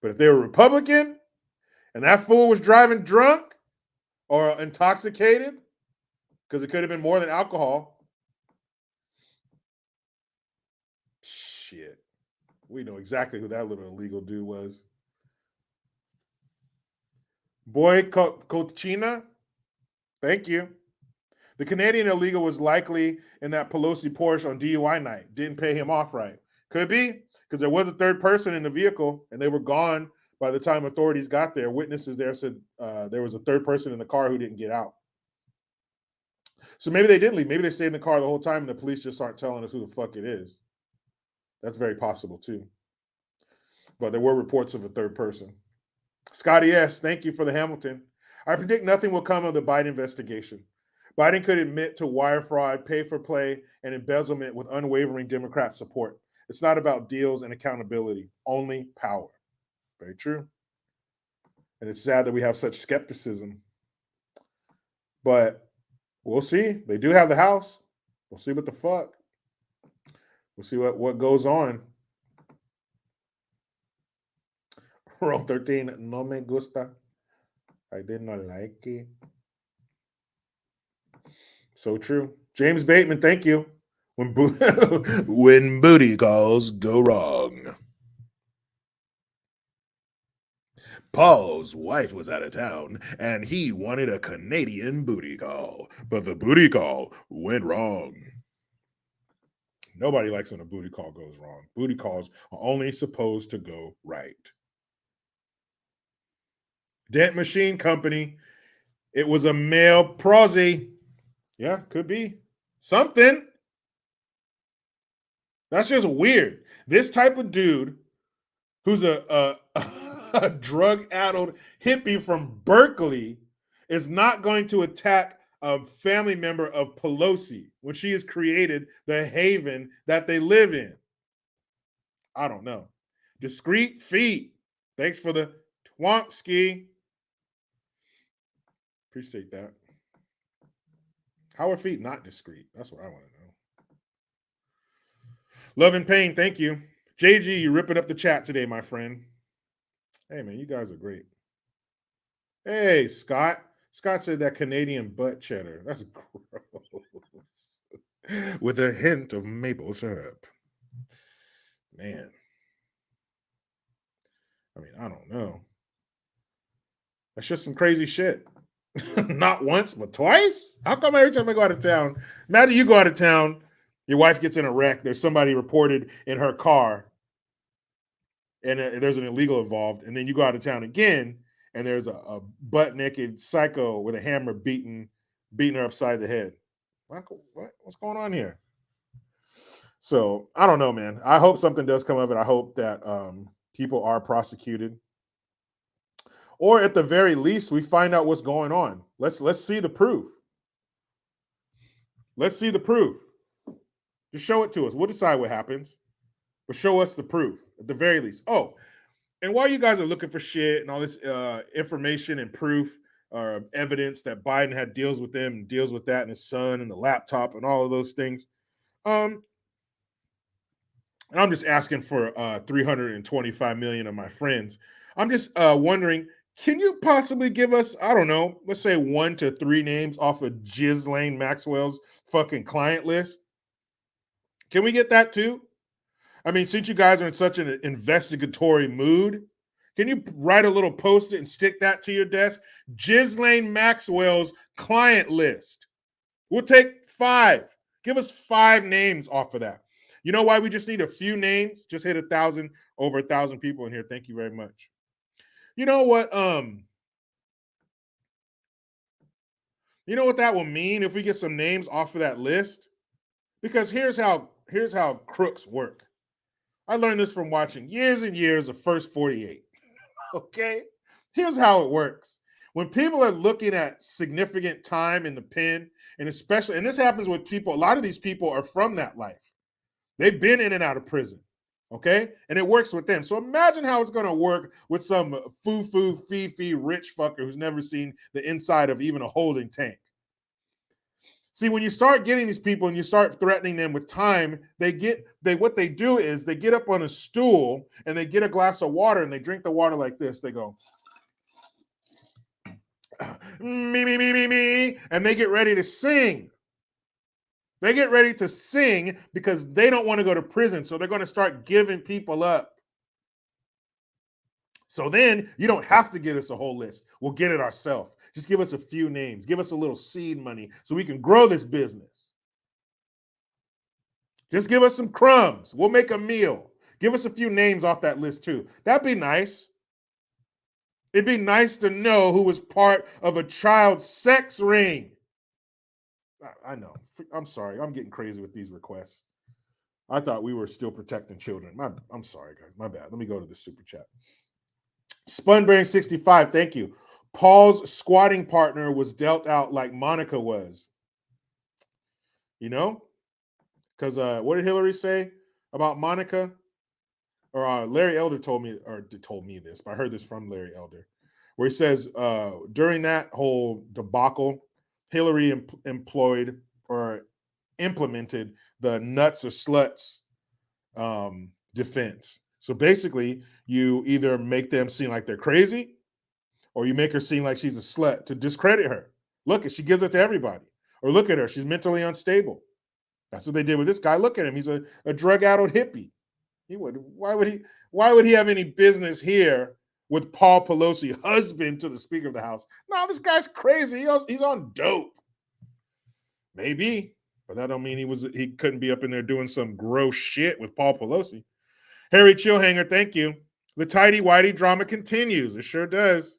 Speaker 1: But if they were Republican and that fool was driving drunk or intoxicated, because it could have been more than alcohol, shit, we know exactly who that little illegal dude was. Boy Cochina, thank you. The Canadian illegal was likely in that Pelosi Porsche on DUI night. Didn't pay him off right. Could be, because there was a third person in the vehicle and they were gone by the time authorities got there. Witnesses there said there was a third person in the car who didn't get out. So maybe they didn't leave. Maybe they stayed in the car the whole time and the police just aren't telling us who the fuck it is. That's very possible too. But there were reports of a third person. Scotty S., thank you for the Hamilton. I predict nothing will come of the Biden investigation. Biden could admit to wire fraud, pay for play, and embezzlement with unwavering Democrat support. It's not about deals and accountability, only power. Very true. And it's sad that we have such skepticism. But we'll see. They do have the House. We'll see what the fuck. We'll see what goes on. Row 13, no me gusta. I did not like it. So true. James Bateman, thank you. When, when booty calls go wrong. Paul's wife was out of town and he wanted a Canadian booty call, but the booty call went wrong. Nobody likes when a booty call goes wrong. Booty calls are only supposed to go right. Dent Machine Company. It was a male prosy. Yeah, could be. Something. That's just weird. This type of dude who's a drug-addled hippie from Berkeley is not going to attack a family member of Pelosi when she has created the haven that they live in. I don't know. Discreet feet. Thanks for the Twompski. Appreciate that. How are feet not discreet? That's what I want to know. Love and Pain, thank you. JG, you ripping up the chat today, my friend. Hey, man, you guys are great. Hey, Scott. Scott said that Canadian butt cheddar. That's gross. With a hint of maple syrup. Man. I mean, I don't know. That's just some crazy shit. Not once, but twice? How come every time I go out of town, imagine you go out of town, your wife gets in a wreck, there's somebody reported in her car, and there's an illegal involved, and then you go out of town again, and there's a butt-naked psycho with a hammer beating her upside the head. What's going on here? So, I don't know, man. I hope something does come of it. I hope that people are prosecuted. Or at the very least, we find out what's going on. Let's see the proof. Let's see the proof. Just show it to us. We'll decide what happens. But show us the proof at the very least. Oh, and while you guys are looking for shit and all this information and proof or evidence that Biden had deals with them and deals with that and his son and the laptop and all of those things, and I'm just asking for 325 million of my friends. I'm just wondering, can you possibly give us, I don't know, let's say 1 to 3 names off of Ghislaine Maxwell's fucking client list? Can we get that too? I mean, since you guys are in such an investigatory mood, can you write a little post-it and stick that to your desk? Ghislaine Maxwell's client list. We'll take 5. Give us 5 names off of that. You know why we just need a few names? Just hit 1,000, over 1,000 people in here. Thank you very much. You know what? You know what that will mean if we get some names off of that list? Because here's how crooks work. I learned this from watching years and years of First 48. Okay? Here's how it works. When people are looking at significant time in the pen, and especially, and this happens with people, a lot of these people are from that life. They've been in and out of prison. Okay? And it works with them. So imagine how it's going to work with some foo-foo, fee-fee rich fucker who's never seen the inside of even a holding tank. See, when you start getting these people and you start threatening them with time, what they do is they get up on a stool and they get a glass of water and they drink the water like this. They go, me, and they get ready to sing. They get ready to sing because they don't want to go to prison. So they're going to start giving people up. So then you don't have to get us a whole list. We'll get it ourselves. Just give us a few names. Give us a little seed money so we can grow this business. Just give us some crumbs. We'll make a meal. Give us a few names off that list too. That'd be nice. It'd be nice to know who was part of a child sex ring. I know. I'm sorry. I'm getting crazy with these requests. I thought we were still protecting children. I'm sorry, guys. My bad. Let me go to the super chat. Spunbearing 65, thank you. Paul's squatting partner was dealt out like Monica was. You know? Because what did Hillary say about Monica? Or Larry Elder told me this, but I heard this from Larry Elder, where he says during that whole debacle, Hillary employed or implemented the nuts or sluts defense. So basically, you either make them seem like they're crazy, or you make her seem like she's a slut to discredit her. Look, she gives it to everybody. Or look at her, she's mentally unstable. That's what they did with this guy. Look at him, he's a drug-addled hippie. Why would he have any business here with Paul Pelosi, husband to the Speaker of the House? No, this guy's crazy. He's on dope. Maybe, but that don't mean he couldn't be up in there doing some gross shit with Paul Pelosi. Harry Chillhanger, thank you. The tidy whitey drama continues. It sure does.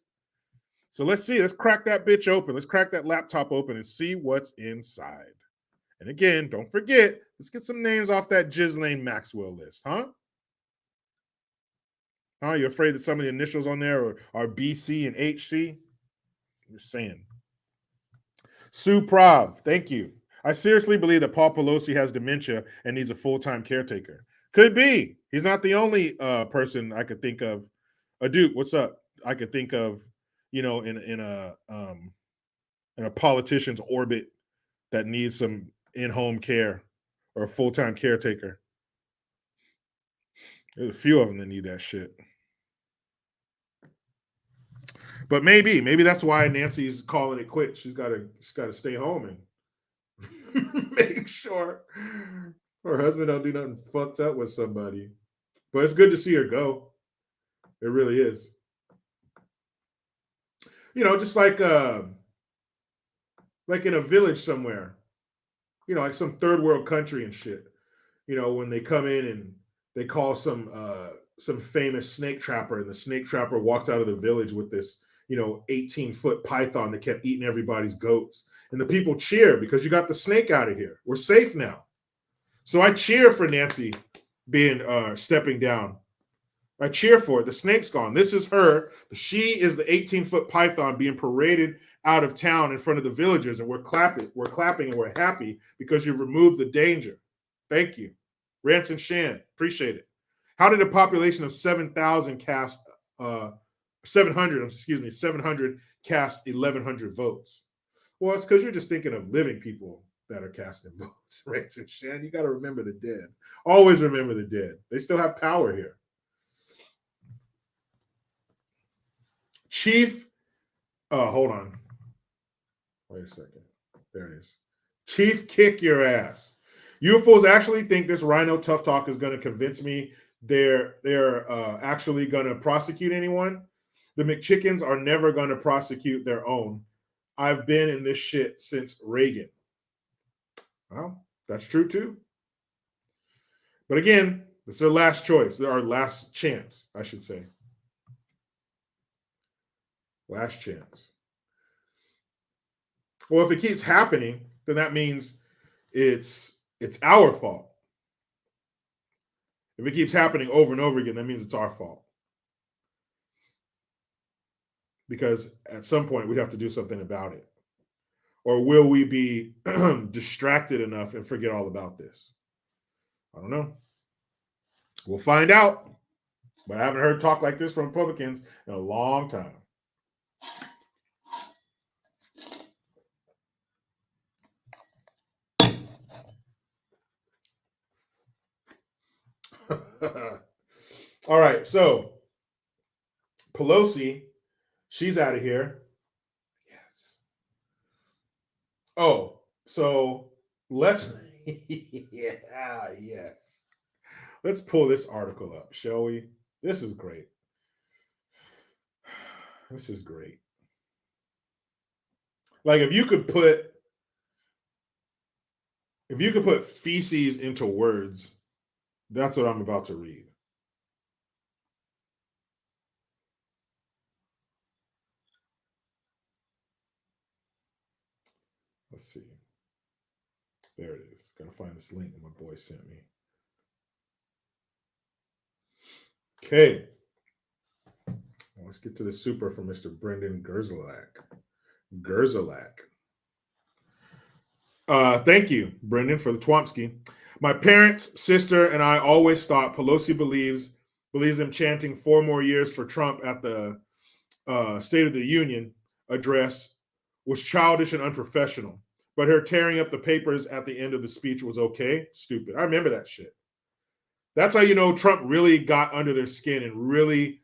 Speaker 1: So let's see. Let's crack that bitch open. Let's crack that laptop open and see what's inside. And again, don't forget, let's get some names off that Ghislaine Maxwell list, huh? Huh? You afraid that some of the initials on there are BC and HC? I'm just saying. Sue Prav, thank you. I seriously believe that Paul Pelosi has dementia and needs a full-time caretaker. Could be. He's not the only person I could think of. Duke, what's up? I could think of, in a politician's orbit that needs some in-home care or a full-time caretaker. There's a few of them that need that shit. But maybe that's why Nancy's calling it quits. She's got to stay home and make sure her husband don't do nothing fucked up with somebody. But it's good to see her go. It really is. Just like in a village somewhere, like some third world country and shit. When they come in and they call some famous snake trapper, and the snake trapper walks out of the village with this 18-foot python that kept eating everybody's goats. And the people cheer because you got the snake out of here. We're safe now. So I cheer for Nancy being stepping down. I cheer for it. The snake's gone. This is her. She is the 18-foot python being paraded out of town in front of the villagers, and we're clapping. We're clapping and we're happy because you've removed the danger. Thank you. Ranson Shan, appreciate it. How did a population of 700 cast 1,100 votes? Well, it's because you're just thinking of living people that are casting votes. Ranson Shan, you got to remember the dead. Always remember the dead. They still have power here. Chief, hold on. Wait a second. There it is. Chief, kick your ass. You fools actually think this Rhino Tough Talk is going to convince me they're actually going to prosecute anyone? The McChickens are never going to prosecute their own. I've been in this shit since Reagan. Well, that's true too. But again, it's their last choice. Our last chance, I should say. Last chance. Well, if it keeps happening, then that means it's It's our fault. If it keeps happening over and over again, that means it's our fault. Because at some point we'd have to do something about it. Or will we be distracted enough and forget all about this? I don't know. We'll find out. But I haven't heard talk like this from Republicans in a long time. All right, so Pelosi, she's out of here. Yes. Oh, so let's yes. Let's pull this article up, shall we? This is great. This is great. Like if you could put feces into words, that's what I'm about to read. Let's see. There it is. Gotta find this link that my boy sent me. Okay. Let's get to the super from Mr. Brendan Gerzalak. Thank you, Brendan, for the Twomsky. My parents, sister, and I always thought Pelosi believes them chanting 4 more years for Trump at the State of the Union address was childish and unprofessional. But her tearing up the papers at the end of the speech was okay. Stupid. I remember that shit. That's how you know Trump really got under their skin and really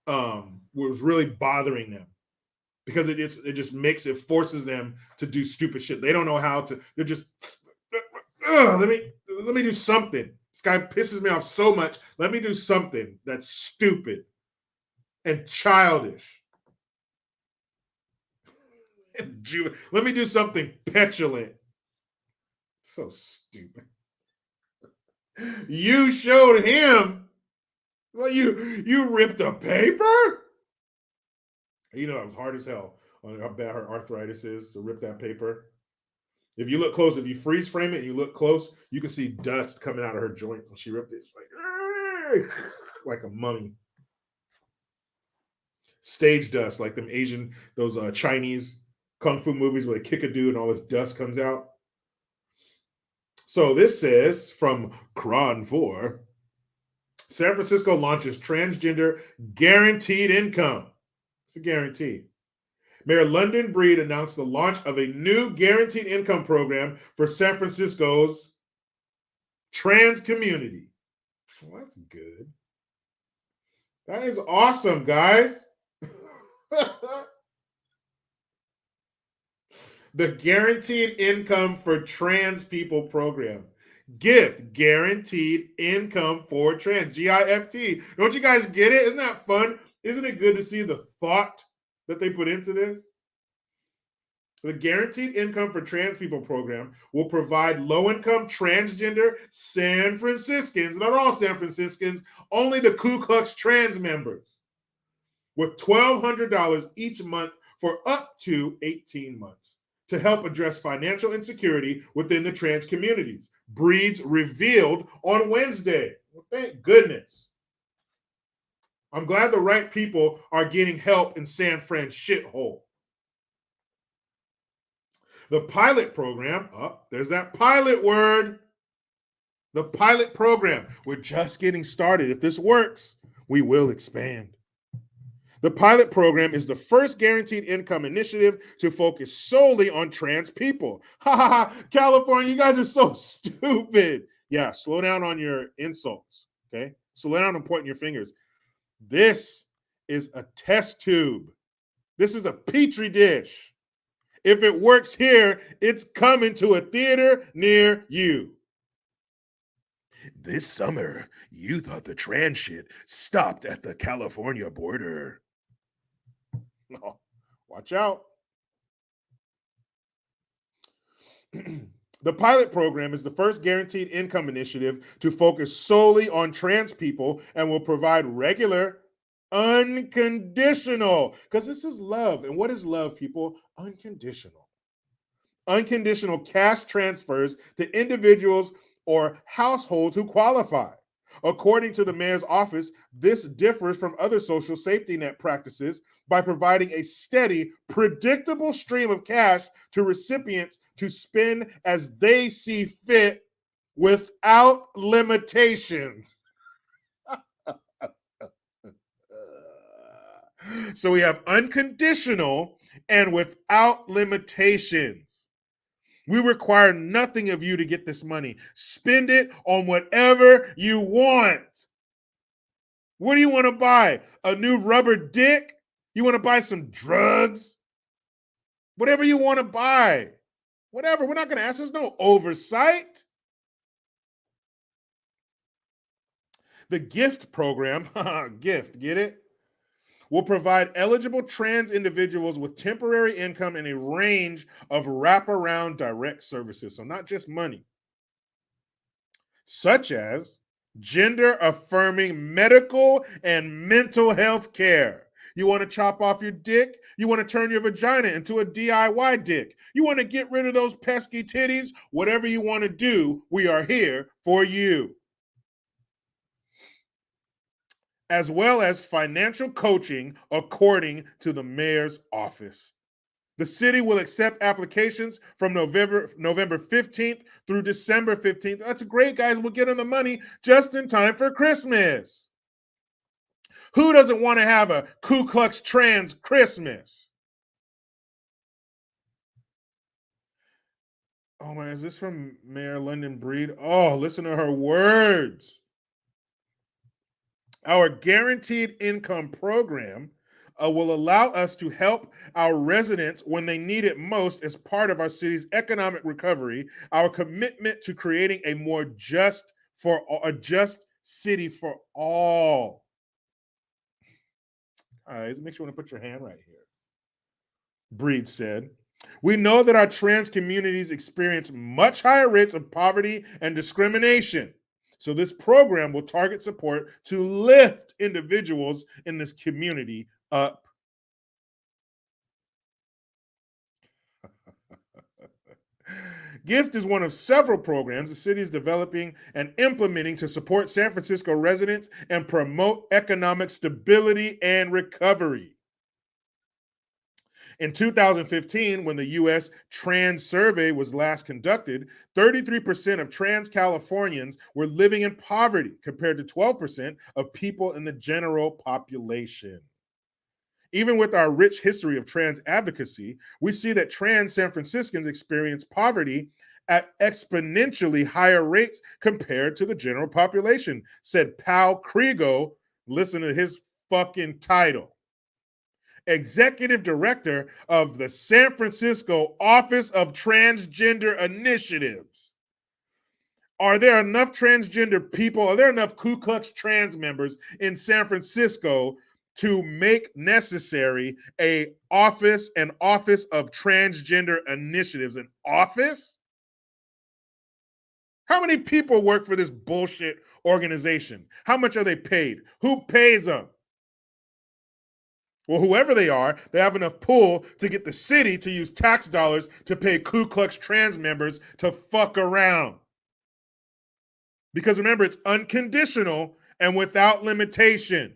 Speaker 1: was really bothering them. Because it forces them to do stupid shit. They don't know how to. They're just let me do something. This guy pisses me off so much. Let me do something that's stupid and childish. Let me do something petulant. So stupid. You showed him. Well, you ripped a paper? You know, it was hard as hell on how bad her arthritis is to rip that paper. If you look close, if you freeze frame it and you look close, you can see dust coming out of her joints when she ripped it. It's like a mummy. Stage dust, like them Asian, those Chinese kung fu movies where they kick a dude and all this dust comes out. So this says from Cron 4, San Francisco launches transgender guaranteed income. It's a guarantee. Mayor London Breed announced the launch of a new guaranteed income program for San Francisco's trans community. Well, that's good. That is awesome, guys. The Guaranteed Income for Trans People program. Gift, guaranteed income for trans, GIFT. Don't you guys get it? Isn't that fun? Isn't it good to see the thought that they put into this? The Guaranteed Income for Trans People program will provide low-income transgender San Franciscans, not all San Franciscans, only the Ku Klux Trans members, with $1,200 each month for up to 18 months to help address financial insecurity within the trans communities. Breeds revealed on Wednesday. Well, thank goodness. I'm glad the right people are getting help in San Fran shithole. The pilot program, there's that pilot word. The pilot program. We're just getting started. If this works, we will expand. The pilot program is the first guaranteed income initiative to focus solely on trans people. Ha ha ha, California, you guys are so stupid. Yeah, slow down on your insults, okay? Slow down and pointing your fingers. This is a test tube. This is a petri dish. If it works here, it's coming to a theater near you. This summer, you thought the trans shit stopped at the California border. No, watch out. The pilot program is the first guaranteed income initiative to focus solely on trans people and will provide regular, unconditional, because this is love. And what is love, people? Unconditional. unconditional cash transfers to individuals or households who qualify. According to the mayor's office, this differs from other social safety net practices by providing a steady, predictable stream of cash to recipients to spend as they see fit without limitations. So we have unconditional and without limitations. We require nothing of you to get this money. Spend it on whatever you want. What do you want to buy? A new rubber dick? You want to buy some drugs? Whatever you want to buy. Whatever. We're not going to ask. There's no oversight. The GIFT program, GIFT, get it? Will provide eligible trans individuals with temporary income and a range of wraparound direct services. So not just money, such as gender affirming medical and mental health care. You want to chop off your dick? You want to turn your vagina into a DIY dick? You want to get rid of those pesky titties? Whatever you want to do, we are here for you. As well as financial coaching according to the mayor's office. The city will accept applications from November 15th through December 15th. That's great, guys. We'll get them the money just in time for Christmas. Who doesn't want to have a Ku Klux Trans Christmas? Oh man, is this from Mayor London Breed? Oh, listen to her words. Our guaranteed income program will allow us to help our residents when they need it most as part of our city's economic recovery. Our commitment to creating a more just city for all. Guys, it makes you want to put your hand right here. Breed said, we know that our trans communities experience much higher rates of poverty and discrimination. So this program will target support to lift individuals in this community up. GIFT is one of several programs the city is developing and implementing to support San Francisco residents and promote economic stability and recovery. In 2015, when the U.S. Trans Survey was last conducted, 33% of trans Californians were living in poverty compared to 12% of people in the general population. Even with our rich history of trans advocacy, we see that trans San Franciscans experience poverty at exponentially higher rates compared to the general population, said Pal Krigo. Listen to his fucking title. Executive Director of the San Francisco Office of Transgender Initiatives. Are there enough transgender people? Are there enough Ku Klux Trans members in San Francisco to make necessary an office of transgender initiatives? An office? How many people work for this bullshit organization? How much are they paid? Who pays them? Well, whoever they are, they have enough pull to get the city to use tax dollars to pay Ku Klux Trans members to fuck around. Because remember, it's unconditional and without limitation.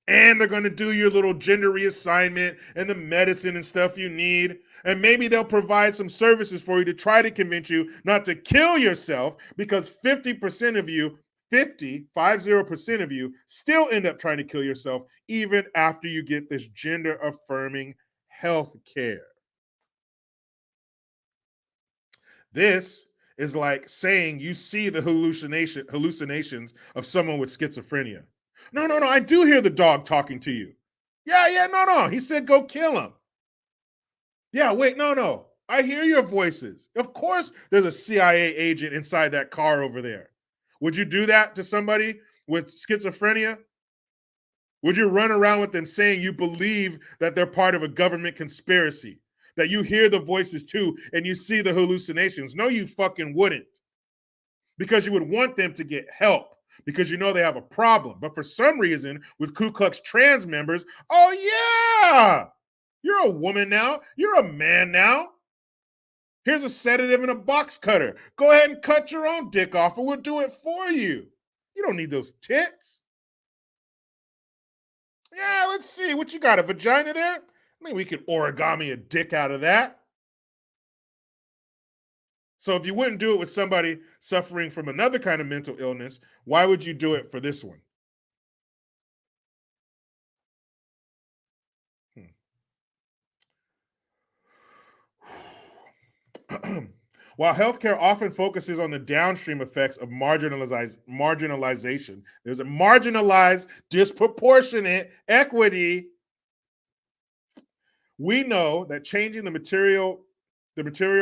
Speaker 1: And they're going to do your little gender reassignment and the medicine and stuff you need. And maybe they'll provide some services for you to try to convince you not to kill yourself, because 50% of you 50% of you still end up trying to kill yourself even after you get this gender affirming health care. This is like saying you see the hallucinations of someone with schizophrenia. No, I do hear the dog talking to you. Yeah, no, he said go kill him. Yeah, wait, no, I hear your voices. Of course there's a CIA agent inside that car over there. Would you do that to somebody with schizophrenia? Would you run around with them saying you believe that they're part of a government conspiracy, that you hear the voices too and you see the hallucinations? No, you fucking wouldn't, because you would want them to get help because you know they have a problem. But for some reason, with Ku Klux Trans members, oh yeah, you're a woman now, you're a man now. Here's a sedative and a box cutter. Go ahead and cut your own dick off, or we'll do it for you. You don't need those tits. Yeah, let's see. What you got, a vagina there? I mean, we could origami a dick out of that. So if you wouldn't do it with somebody suffering from another kind of mental illness, why would you do it for this one? While healthcare often focuses on the downstream effects of marginalization, there's a marginalized, disproportionate equity. We know that changing the material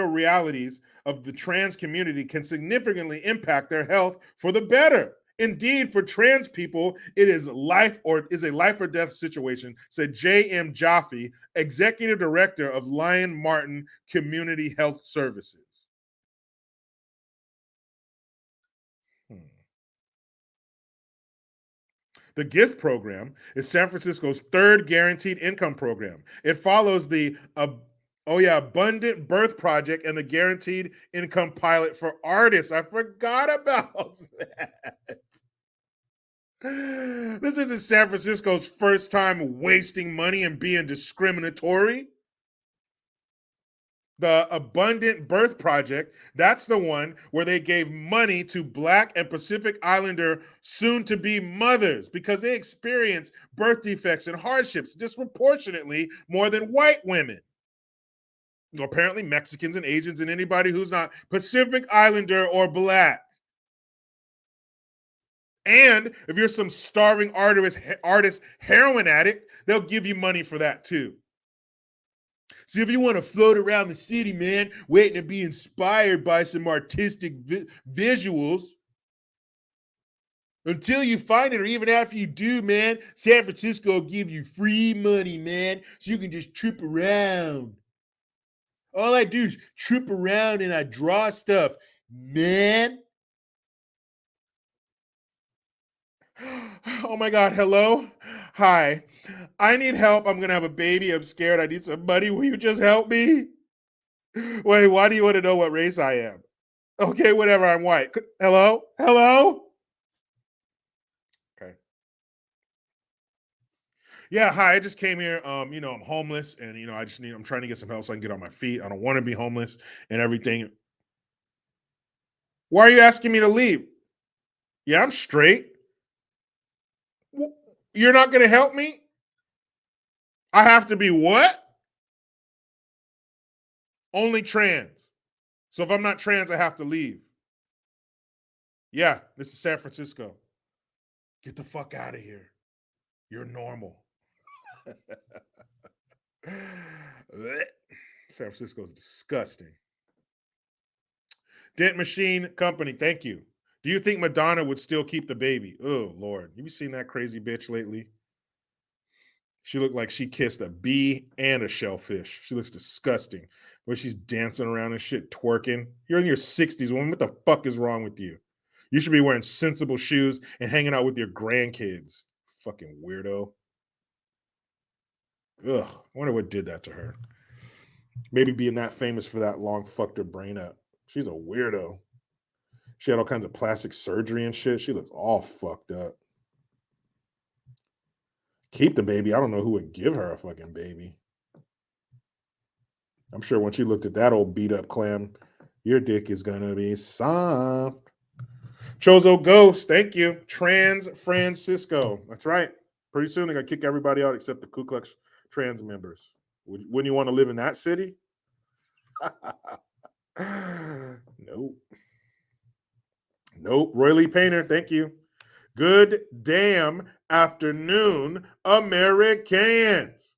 Speaker 1: realities of the trans community can significantly impact their health for the better. Indeed, for trans people, it is a life or death situation, said J.M. Jaffe, executive director of Lion Martin Community Health Services. The GIFT program is San Francisco's third guaranteed income program. It follows the Abundant Birth Project and the Guaranteed Income Pilot for Artists. I forgot about that. This isn't San Francisco's first time wasting money and being discriminatory. The Abundant Birth Project, that's the one where they gave money to Black and Pacific Islander soon-to-be mothers because they experience birth defects and hardships disproportionately more than white women. Apparently Mexicans and Asians and anybody who's not Pacific Islander or Black. And if you're some starving artist heroin addict, they'll give you money for that too. See, if you want to float around the city, man, waiting to be inspired by some artistic visuals, until you find it, or even after you do, man, San Francisco will give you free money, man, so you can just trip around. All I do is trip around and I draw stuff, man. Oh my God, hello? Hi. I need help. I'm going to have a baby. I'm scared. I need some money. Will you just help me? Wait, why do you want to know what race I am? Okay, whatever. I'm white. Hello? Hello? Okay. Yeah, hi. I just came here. I'm homeless and, I'm trying to get some help so I can get on my feet. I don't want to be homeless and everything. Why are you asking me to leave? Yeah, I'm straight. You're not going to help me? I have to be what? Only trans. So if I'm not trans, I have to leave. Yeah, this is San Francisco. Get the fuck out of here. You're normal. San Francisco is disgusting. Dent Machine Company, thank you. Do you think Madonna would still keep the baby? Oh, Lord. Have you seen that crazy bitch lately? She looked like she kissed a bee and a shellfish. She looks disgusting. Where she's dancing around and shit, twerking. You're in your 60s, woman. What the fuck is wrong with you? You should be wearing sensible shoes and hanging out with your grandkids. Fucking weirdo. Ugh. I wonder what did that to her. Maybe being that famous for that long fucked her brain up. She's a weirdo. She had all kinds of plastic surgery and shit. She looks all fucked up. Keep the baby. I don't know who would give her a fucking baby. I'm sure when she looked at that old beat up clam, your dick is gonna be soft. Chozo Ghost, thank you. Trans Francisco. That's right. Pretty soon they're gonna kick everybody out except the Ku Klux Trans members. Wouldn't you want to live in that city? Nope. Nope. Roy Lee Painter, thank you. Good damn afternoon, Americans.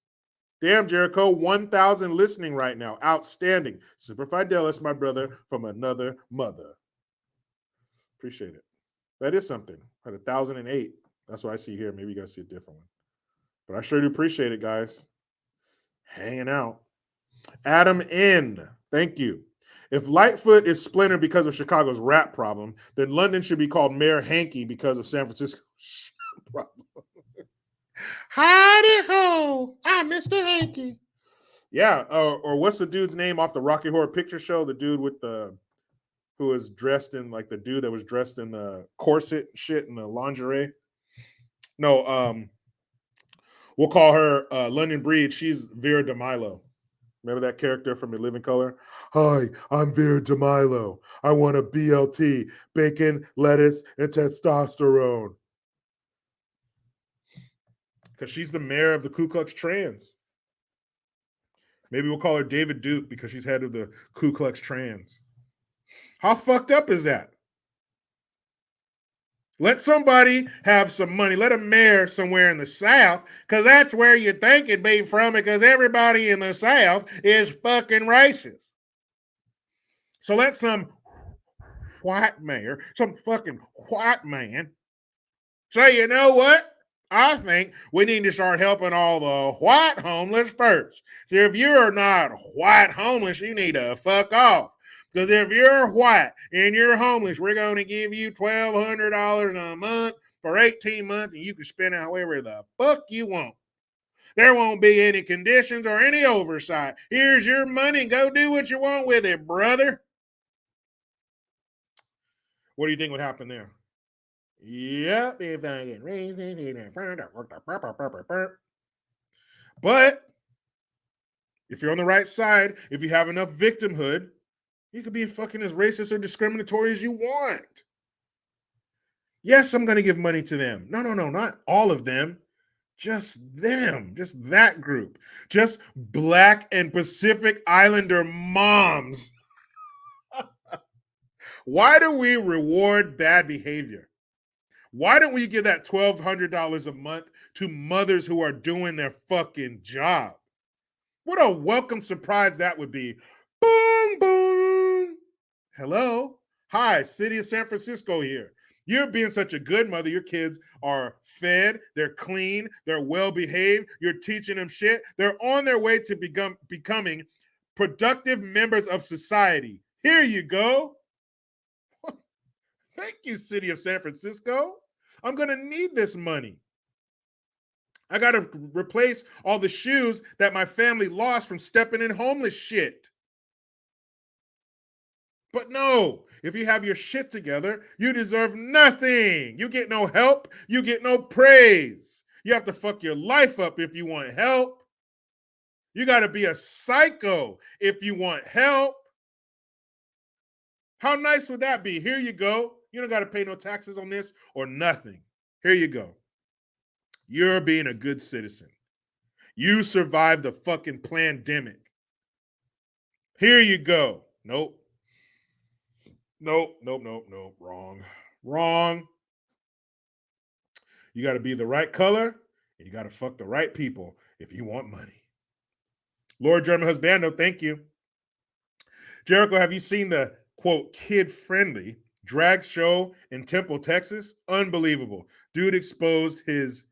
Speaker 1: Damn, Jericho, 1,000 listening right now. Outstanding. Super Fidelis, my brother, from another mother. Appreciate it. That is something. At 1,008. That's what I see here. Maybe you guys see a different one. But I sure do appreciate it, guys. Hanging out. Adam N. Thank you. If Lightfoot is splintered because of Chicago's rap problem, then London should be called Mayor Hankey because of San Francisco's problem. Howdy ho, I'm Mr. Hankey. Yeah, or what's the dude's name off the Rocky Horror Picture Show? The dude with who was dressed in like the dude that was dressed in the corset shit and the lingerie. No, we'll call her London Breed. She's Vera DeMilo. Remember that character from The Living Color? Hi, I'm Vera DeMilo. I want a BLT, bacon, lettuce, and testosterone. Because she's the mayor of the Ku Klux Trans. Maybe we'll call her David Duke because she's head of the Ku Klux Trans. How fucked up is that? Let somebody have some money. Let a mayor somewhere in the South, because that's where you think it'd be from, because everybody in the South is fucking racist. So let some white mayor, some fucking white man, say, you know what? I think we need to start helping all the white homeless first. So if you're not white homeless, you need to fuck off. Because if you're white and you're homeless, we're going to give you $1,200 a month for 18 months, and you can spend it however the fuck you want. There won't be any conditions or any oversight. Here's your money. Go do what you want with it, brother. What do you think would happen there? Yep. But if you're on the right side, if you have enough victimhood, you could be fucking as racist or discriminatory as you want. Yes, I'm going to give money to them. No, not all of them. Just them. Just that group. Just Black and Pacific Islander moms. Why do we reward bad behavior? Why don't we give that $1,200 a month to mothers who are doing their fucking job? What a welcome surprise that would be. Boom, boom. Hello. Hi, City of San Francisco here. You're being such a good mother. Your kids are fed, they're clean, they're well behaved. You're teaching them shit. They're on their way to becoming productive members of society. Here you go. Thank you, City of San Francisco. I'm going to need this money. I got to replace all the shoes that my family lost from stepping in homeless shit. But no, if you have your shit together, you deserve nothing. You get no help. You get no praise. You have to fuck your life up if you want help. You got to be a psycho if you want help. How nice would that be? Here you go. You don't got to pay no taxes on this or nothing. Here you go. You're being a good citizen. You survived the fucking pandemic. Here you go. Nope. Wrong. Wrong. You got to be the right color and you got to fuck the right people if you want money. Lord German Husbando, thank you. Jericho, have you seen the, quote, kid-friendly drag show in Temple, Texas? Unbelievable. Dude exposed his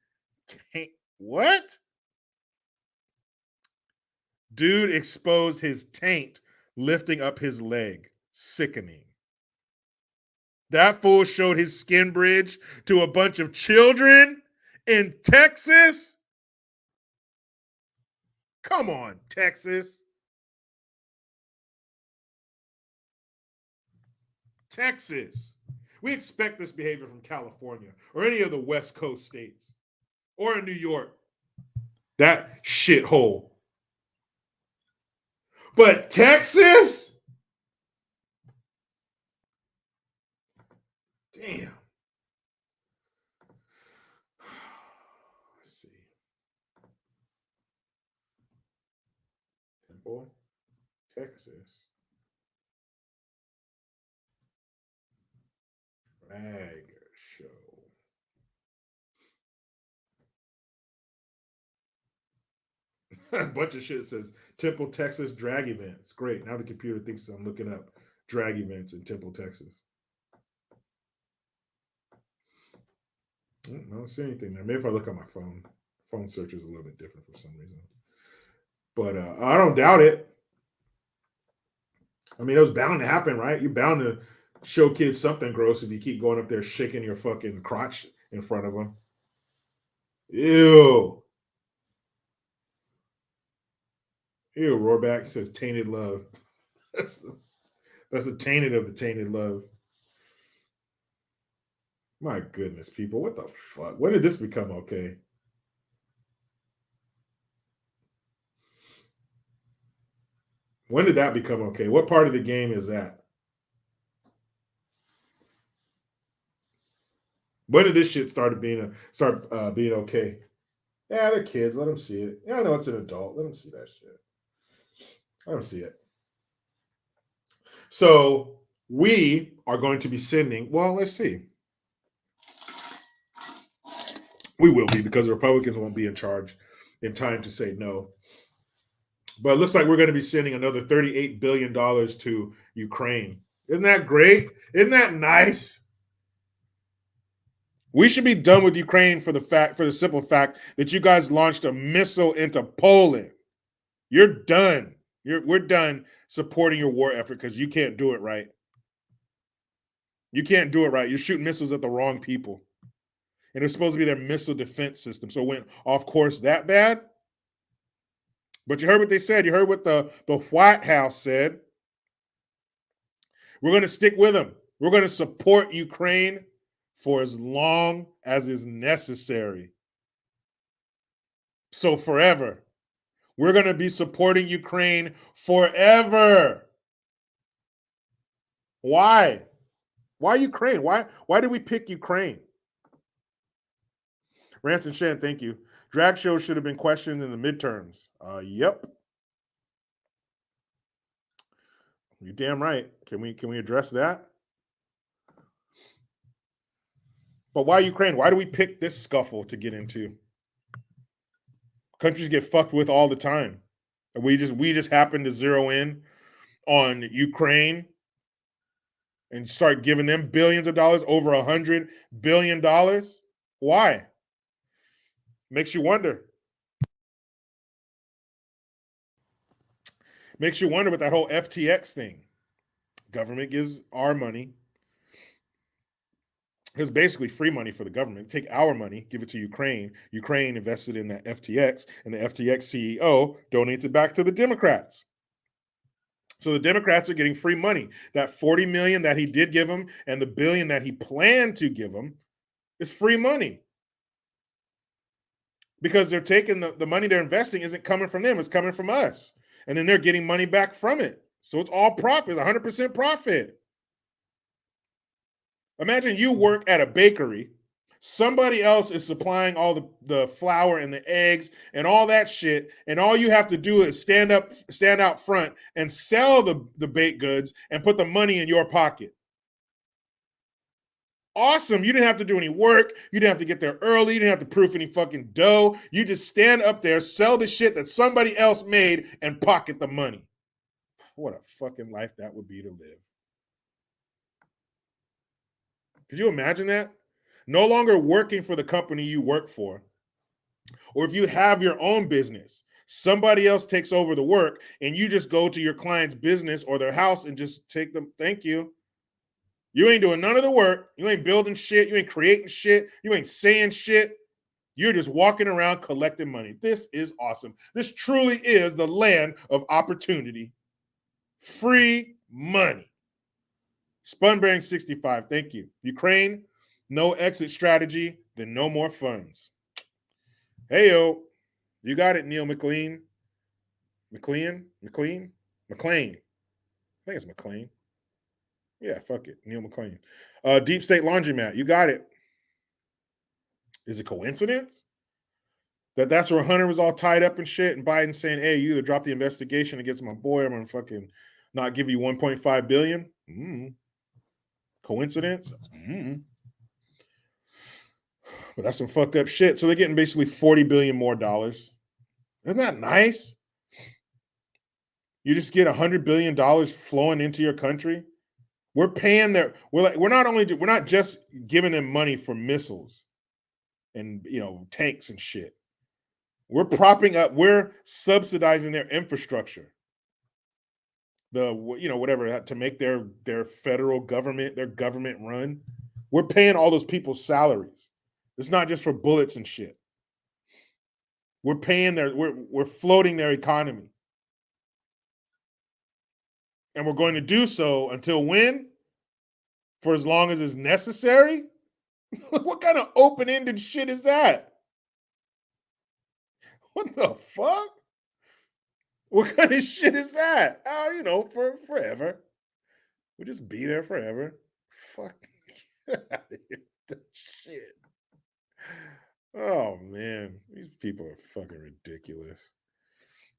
Speaker 1: taint. What? Dude exposed his taint lifting up his leg. Sickening. That fool showed his skin bridge to a bunch of children in Texas. Come on, Texas. Texas. We expect this behavior from California or any of the West Coast states or in New York. That shithole. But Texas? Damn. Let's see. Temple, Texas. Drag show. A bunch of shit says Temple, Texas drag events. Great. Now the computer thinks I'm looking up drag events in Temple, Texas. I don't see anything there. Maybe if I look on my phone. Phone search is a little bit different for some reason. But I don't doubt it. I mean, it was bound to happen, right? You're bound to show kids something gross if you keep going up there shaking your fucking crotch in front of them. Ew. Ew, Roarback says tainted love. That's the tainted of the tainted love. My goodness, people, what the fuck? When did this become okay? When did that become okay? What part of the game is that? When did this shit start being okay? Yeah, they're kids. Let them see it. Yeah, I know it's an adult. Let them see that shit. Let them see it. So we are going to be sending. Well, let's see. We will be, because the Republicans won't be in charge in time to say no. But it looks like we're going to be sending another $38 billion to Ukraine. Isn't that great? Isn't that nice? We should be done with Ukraine for the simple fact that you guys launched a missile into Poland. You're done. We're done supporting your war effort because you can't do it right. You can't do it right. You're shooting missiles at the wrong people. And it's supposed to be their missile defense system. So it went off course that bad. But you heard what they said. You heard what the White House said. We're going to stick with them. We're going to support Ukraine for as long as is necessary. So forever. We're going to be supporting Ukraine forever. Why? Why Ukraine? Why did we pick Ukraine? Ransom Shan, thank you. Drag shows should have been questioned in the midterms. Yep. You're damn right. Can we address that? But why Ukraine? Why do we pick this scuffle to get into? Countries get fucked with all the time. We just happen to zero in on Ukraine and start giving them billions of dollars, over $100 billion. Why? Makes you wonder. Makes you wonder with that whole FTX thing. Government gives our money. It's basically free money for the government. Take our money, give it to Ukraine. Ukraine invested in that FTX, and the FTX CEO donates it back to the Democrats. So the Democrats are getting free money. That $40 million that he did give them and the $1 billion that he planned to give them is free money. Because they're taking the money they're investing isn't coming from them, it's coming from us. And then they're getting money back from it. So it's all profit, 100% profit. Imagine you work at a bakery. Somebody else is supplying all the flour and the eggs and all that shit. And all you have to do is stand out front and sell the baked goods and put the money in your pocket. Awesome. You didn't have to do any work. You didn't have to get there early. You didn't have to proof any fucking dough. You just stand up there, sell the shit that somebody else made, and pocket the money. What a fucking life that would be to live. Could you imagine that? No longer working for the company you work for. Or if you have your own business, somebody else takes over the work and you just go to your client's business or their house and just take them. Thank you. You ain't doing none of the work. You ain't building shit. You ain't creating shit. You ain't saying shit. You're just walking around collecting money. This is awesome. This truly is the land of opportunity. Free money. Spunbearing 65, thank you. Ukraine, no exit strategy, then no more funds. Hey, yo, you got it, Neil McLean. McLean? McLean? McLean. I think it's McLean. Yeah, fuck it. Neil McLean. Deep State Laundromat, you got it. Is it coincidence that's where Hunter was all tied up and shit, and Biden saying, hey, you either drop the investigation against my boy or I'm going to fucking not give you $1.5 billion? Coincidence? But that's some fucked up shit. So they're getting basically $40 billion more dollars. Isn't that nice? You just get $100 billion flowing into your country. We're paying their. We're not just giving them money for missiles and tanks and shit. We're propping up. We're subsidizing their infrastructure. Whatever to make their federal government, their government run. We're paying all those people's salaries. It's not just for bullets and shit. We're paying we're floating their economy. And we're going to do so until when? For as long as is necessary? What kind of open-ended shit is that? What the fuck? What kind of shit is that? For forever. We'll just be there forever. Fuck. Get out of here with that shit. Oh man, these people are fucking ridiculous.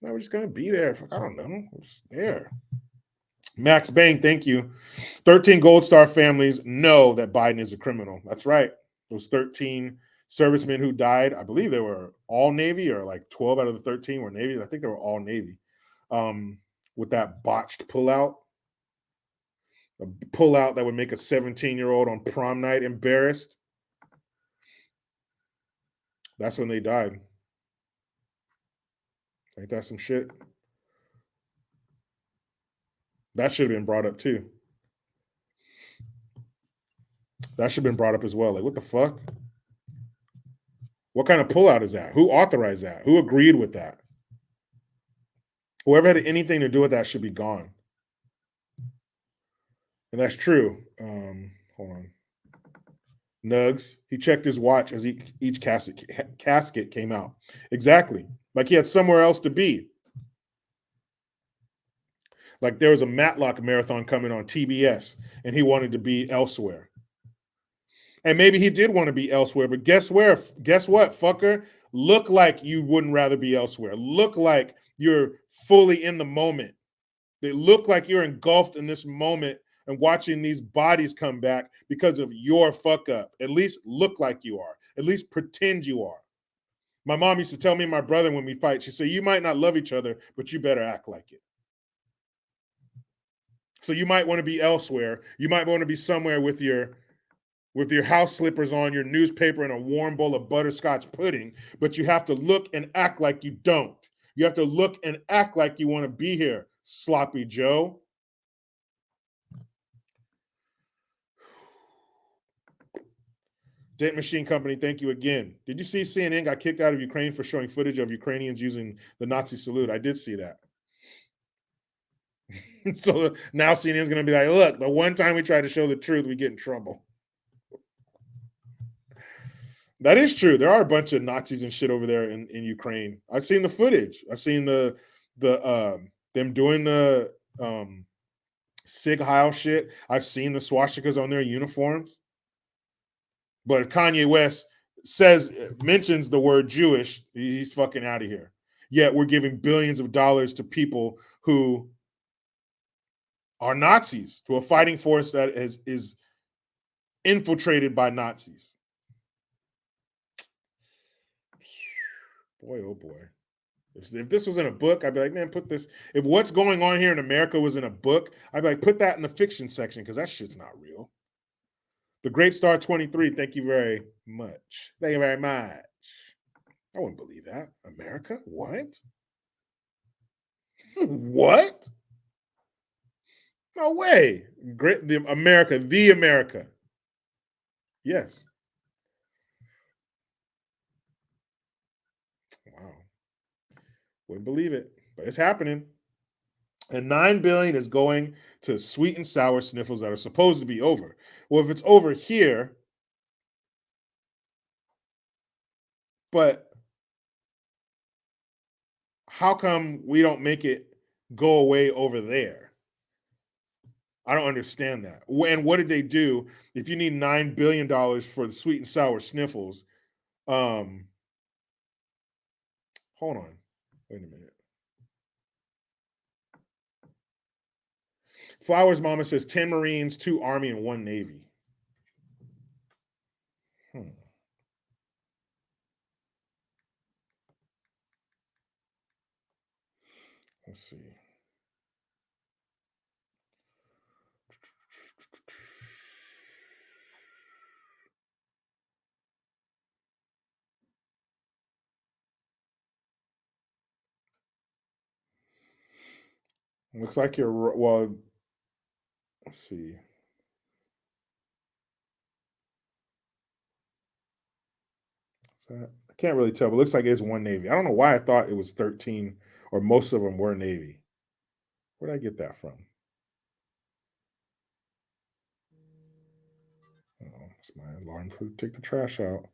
Speaker 1: No, we're just gonna be there. I don't know. We're just there. Max Bang, thank you. 13 Gold Star families know that Biden is a criminal. That's right. Those 13 servicemen who died, I believe they were all Navy, or like 12 out of the 13 were Navy. I think they were all Navy. With that botched pullout, a pullout that would make a 17-year-old on prom night embarrassed. That's when they died. Ain't that some shit? That should have been brought up too. That should have been brought up as well. Like, what the fuck? What kind of pullout is that? Who authorized that? Who agreed with that? Whoever had anything to do with that should be gone. And that's true. Hold on. Nugs, he checked his watch as each casket came out. Exactly. Like he had somewhere else to be. Like there was a Matlock marathon coming on TBS and he wanted to be elsewhere. And maybe he did want to be elsewhere, but guess what, fucker? Look like you wouldn't rather be elsewhere. Look like you're fully in the moment. They look like you're engulfed in this moment and watching these bodies come back because of your fuck up. At least look like you are. At least pretend you are. My mom used to tell me and my brother when we fight, she said, you might not love each other, but you better act like it. So you might want to be elsewhere. You might want to be somewhere with your house slippers on, your newspaper, and a warm bowl of butterscotch pudding, but you have to look and act like you don't. You have to look and act like you want to be here, sloppy Joe. Dent Machine Company, thank you again. Did you see CNN got kicked out of Ukraine for showing footage of Ukrainians using the Nazi salute? I did see that. So now CNN's going to be like, look, the one time we try to show the truth, we get in trouble. That is true. There are a bunch of Nazis and shit over there in Ukraine. I've seen the footage. I've seen the them doing the Sig Heil shit. I've seen the swastikas on their uniforms. But if Kanye West mentions the word Jewish, he's fucking out of here. Yet we're giving billions of dollars to people who are Nazis, to a fighting force that is infiltrated by Nazis. Boy, oh boy. If this was in a book, I'd be like, man, put this. If what's going on here in America was in a book, I'd be like, put that in the fiction section because that shit's not real. The Great Star 23, thank you very much. Thank you very much. I wouldn't believe that. America? What? What? No way. The America. Yes. Wow. Wouldn't believe it, but it's happening. And $9 billion is going to sweet and sour sniffles that are supposed to be over. Well, if it's over here, but how come we don't make it go away over there? I don't understand that. And what did they do? If you need $9 billion for the sweet and sour sniffles, hold on. Wait a minute. Flowers Mama says 10 Marines, 2 Army, and 1 Navy. Let's see. Looks like you're, well, let's see. I can't really tell, but it looks like it's 1 Navy. I don't know why I thought it was 13 or most of them were Navy. Where did I get that from? That's my alarm for take the trash out.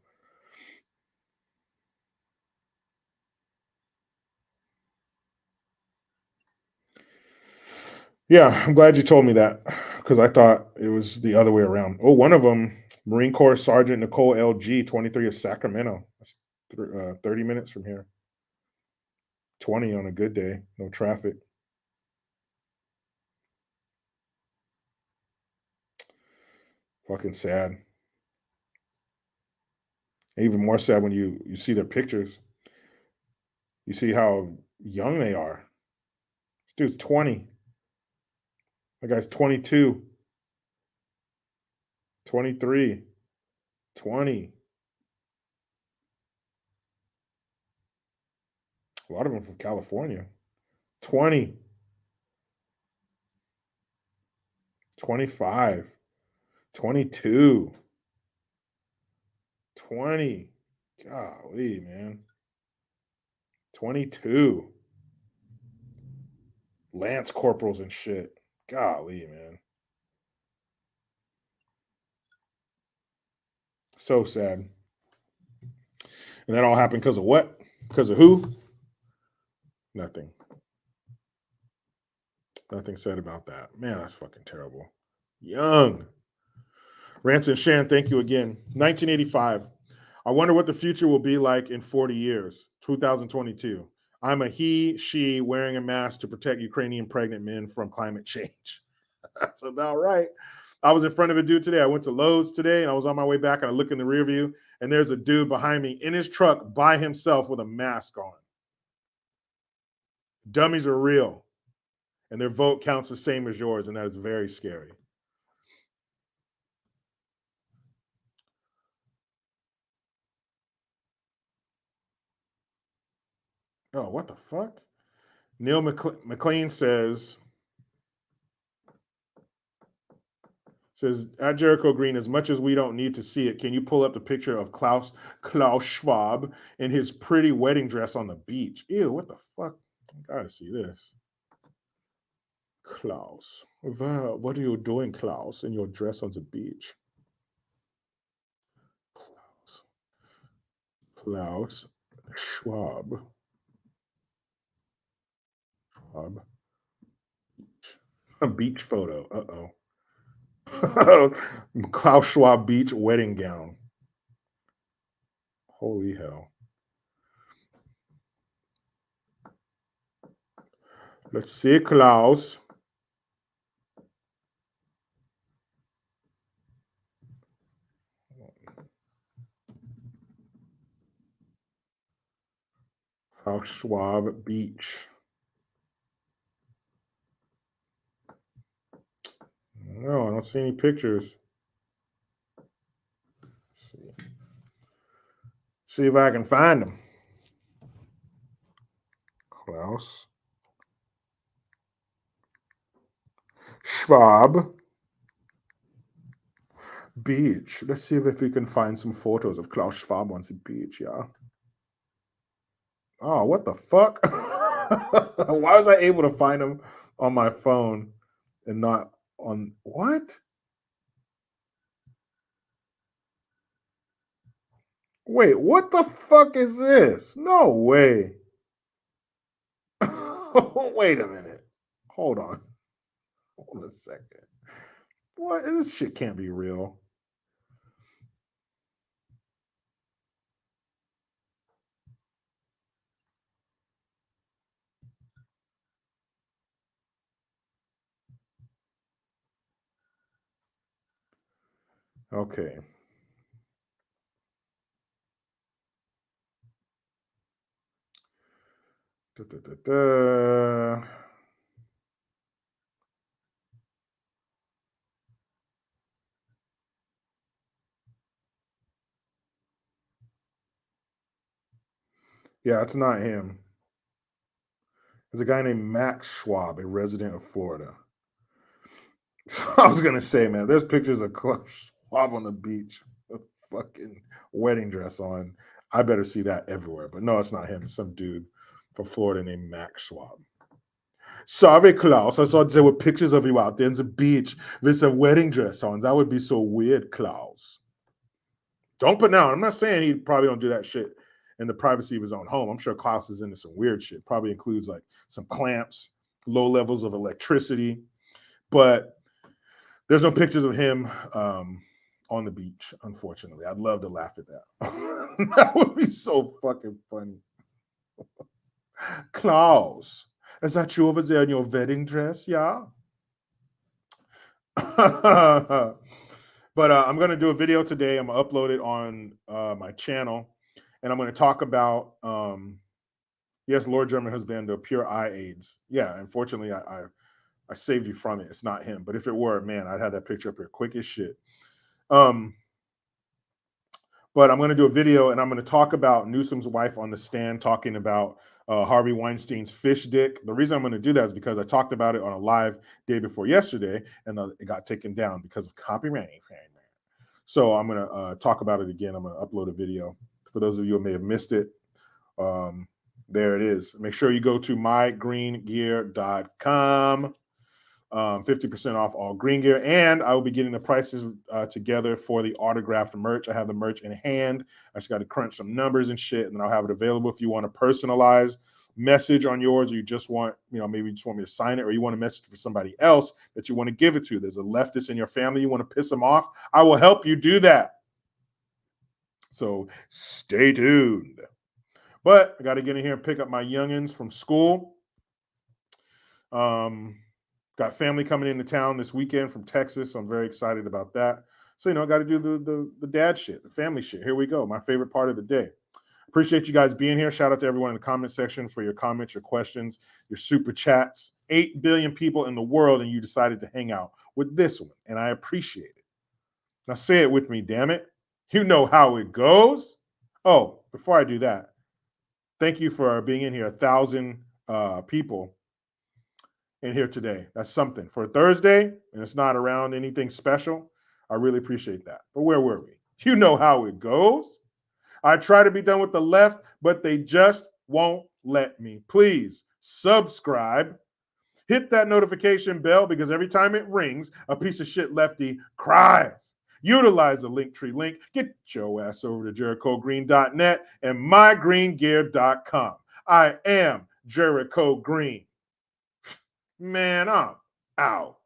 Speaker 1: Yeah, I'm glad you told me that because I thought it was the other way around. Oh, one of them, Marine Corps Sergeant Nicole LG, 23 of Sacramento. That's 30 minutes from here. 20 on a good day, no traffic. Fucking sad. Even more sad when you see their pictures. You see how young they are. This dude's 20. That guy's 22, 23, 20. A lot of them from California. 20, 25, 22, 20. Golly, man. 22. Lance corporals and shit. Golly, man. So sad. And that all happened because of what? Because of who? Nothing. Nothing said about that. Man, that's fucking terrible. Young. Rance and Shan, thank you again. 1985. I wonder what the future will be like in 40 years. 2022. I'm a he, she wearing a mask to protect Ukrainian pregnant men from climate change. That's about right. I was in front of a dude today. I went to Lowe's today and I was on my way back and I look in the rear view and there's a dude behind me in his truck by himself with a mask on. Dummies are real and their vote counts the same as yours, and that is very scary. Oh, what the fuck? Neil McLean says at Jericho Green, as much as we don't need to see it, can you pull up the picture of Klaus Schwab in his pretty wedding dress on the beach? Ew, what the fuck? I gotta see this. Klaus. What are you doing, Klaus, in your dress on the beach? Klaus Schwab. A beach photo. Uh-oh. Klaus Schwab beach wedding gown. Holy hell. Let's see, Klaus. Klaus Schwab beach. No, I don't see any pictures. See if I can find them. Klaus Schwab beach. Let's see if we can find some photos of Klaus Schwab on the beach. Yeah. Oh, what the fuck? Why was I able to find him on my phone and not on what? Wait, what the fuck is this? No way. Wait a minute. Hold on. Hold a second. What? This shit can't be real. Okay. Da, da, da, da. Yeah, it's not him. There's a guy named Max Schwab, a resident of Florida. I was gonna say, man, there's pictures of Klaus Schwab on the beach with a fucking wedding dress on. I better see that everywhere. But no, it's not him. It's some dude from Florida named Max Schwab. Sorry, Klaus. I thought there were pictures of you out there on the beach with a wedding dress on. That would be so weird, Klaus. Don't put now. I'm not saying he probably don't do that shit in the privacy of his own home. I'm sure Klaus is into some weird shit. Probably includes like some clamps, low levels of electricity, but there's no pictures of him on the beach, unfortunately. I'd love to laugh at that. That would be so fucking funny. Klaus, is that you over there in your wedding dress? Yeah. But I'm going to do a video today. I'm going to upload it on my channel. And I'm going to talk about, yes, Lord German has been to pure eye AIDS. Yeah, unfortunately, I saved you from it. It's not him. But if it were, man, I'd have that picture up here quick as shit. But I'm going to do a video and I'm going to talk about Newsom's wife on the stand talking about Harvey Weinstein's fish dick. The reason I'm going to do that is because I talked about it on a live day before yesterday and it got taken down because of copyright. So I'm going to talk about it again. I'm going to upload a video. For those of you who may have missed it, there it is. Make sure you go to mygreengear.com. 50% off all green gear, and I will be getting the prices together for the autographed merch. I have the merch in hand. I just got to crunch some numbers and shit, and then I'll have it available if you want a personalized message on yours, or you just want, maybe you just want me to sign it, or you want a message for somebody else that you want to give it to. There's a leftist in your family, you want to piss them off, I will help you do that. So stay tuned. But I got to get in here and pick up my youngins from school. Got family coming into town this weekend from Texas. So I'm very excited about that. So, I got to do the dad shit, the family shit. Here we go. My favorite part of the day. Appreciate you guys being here. Shout out to everyone in the comment section for your comments, your questions, your super chats. 8 billion people in the world, and you decided to hang out with this one. And I appreciate it. Now say it with me, damn it. You know how it goes. Oh, before I do that, thank you for being in here. 1,000 people in here today. That's something for a Thursday, and it's not around anything special. I really appreciate that. But where were we? You know how it goes. I try to be done with the left, but they just won't let me. Please subscribe. Hit that notification bell because every time it rings, a piece of shit lefty cries. Utilize the Linktree link. Get your ass over to JerichoGreen.net and mygreengear.com. I am Jericho Green. Man, I'm out.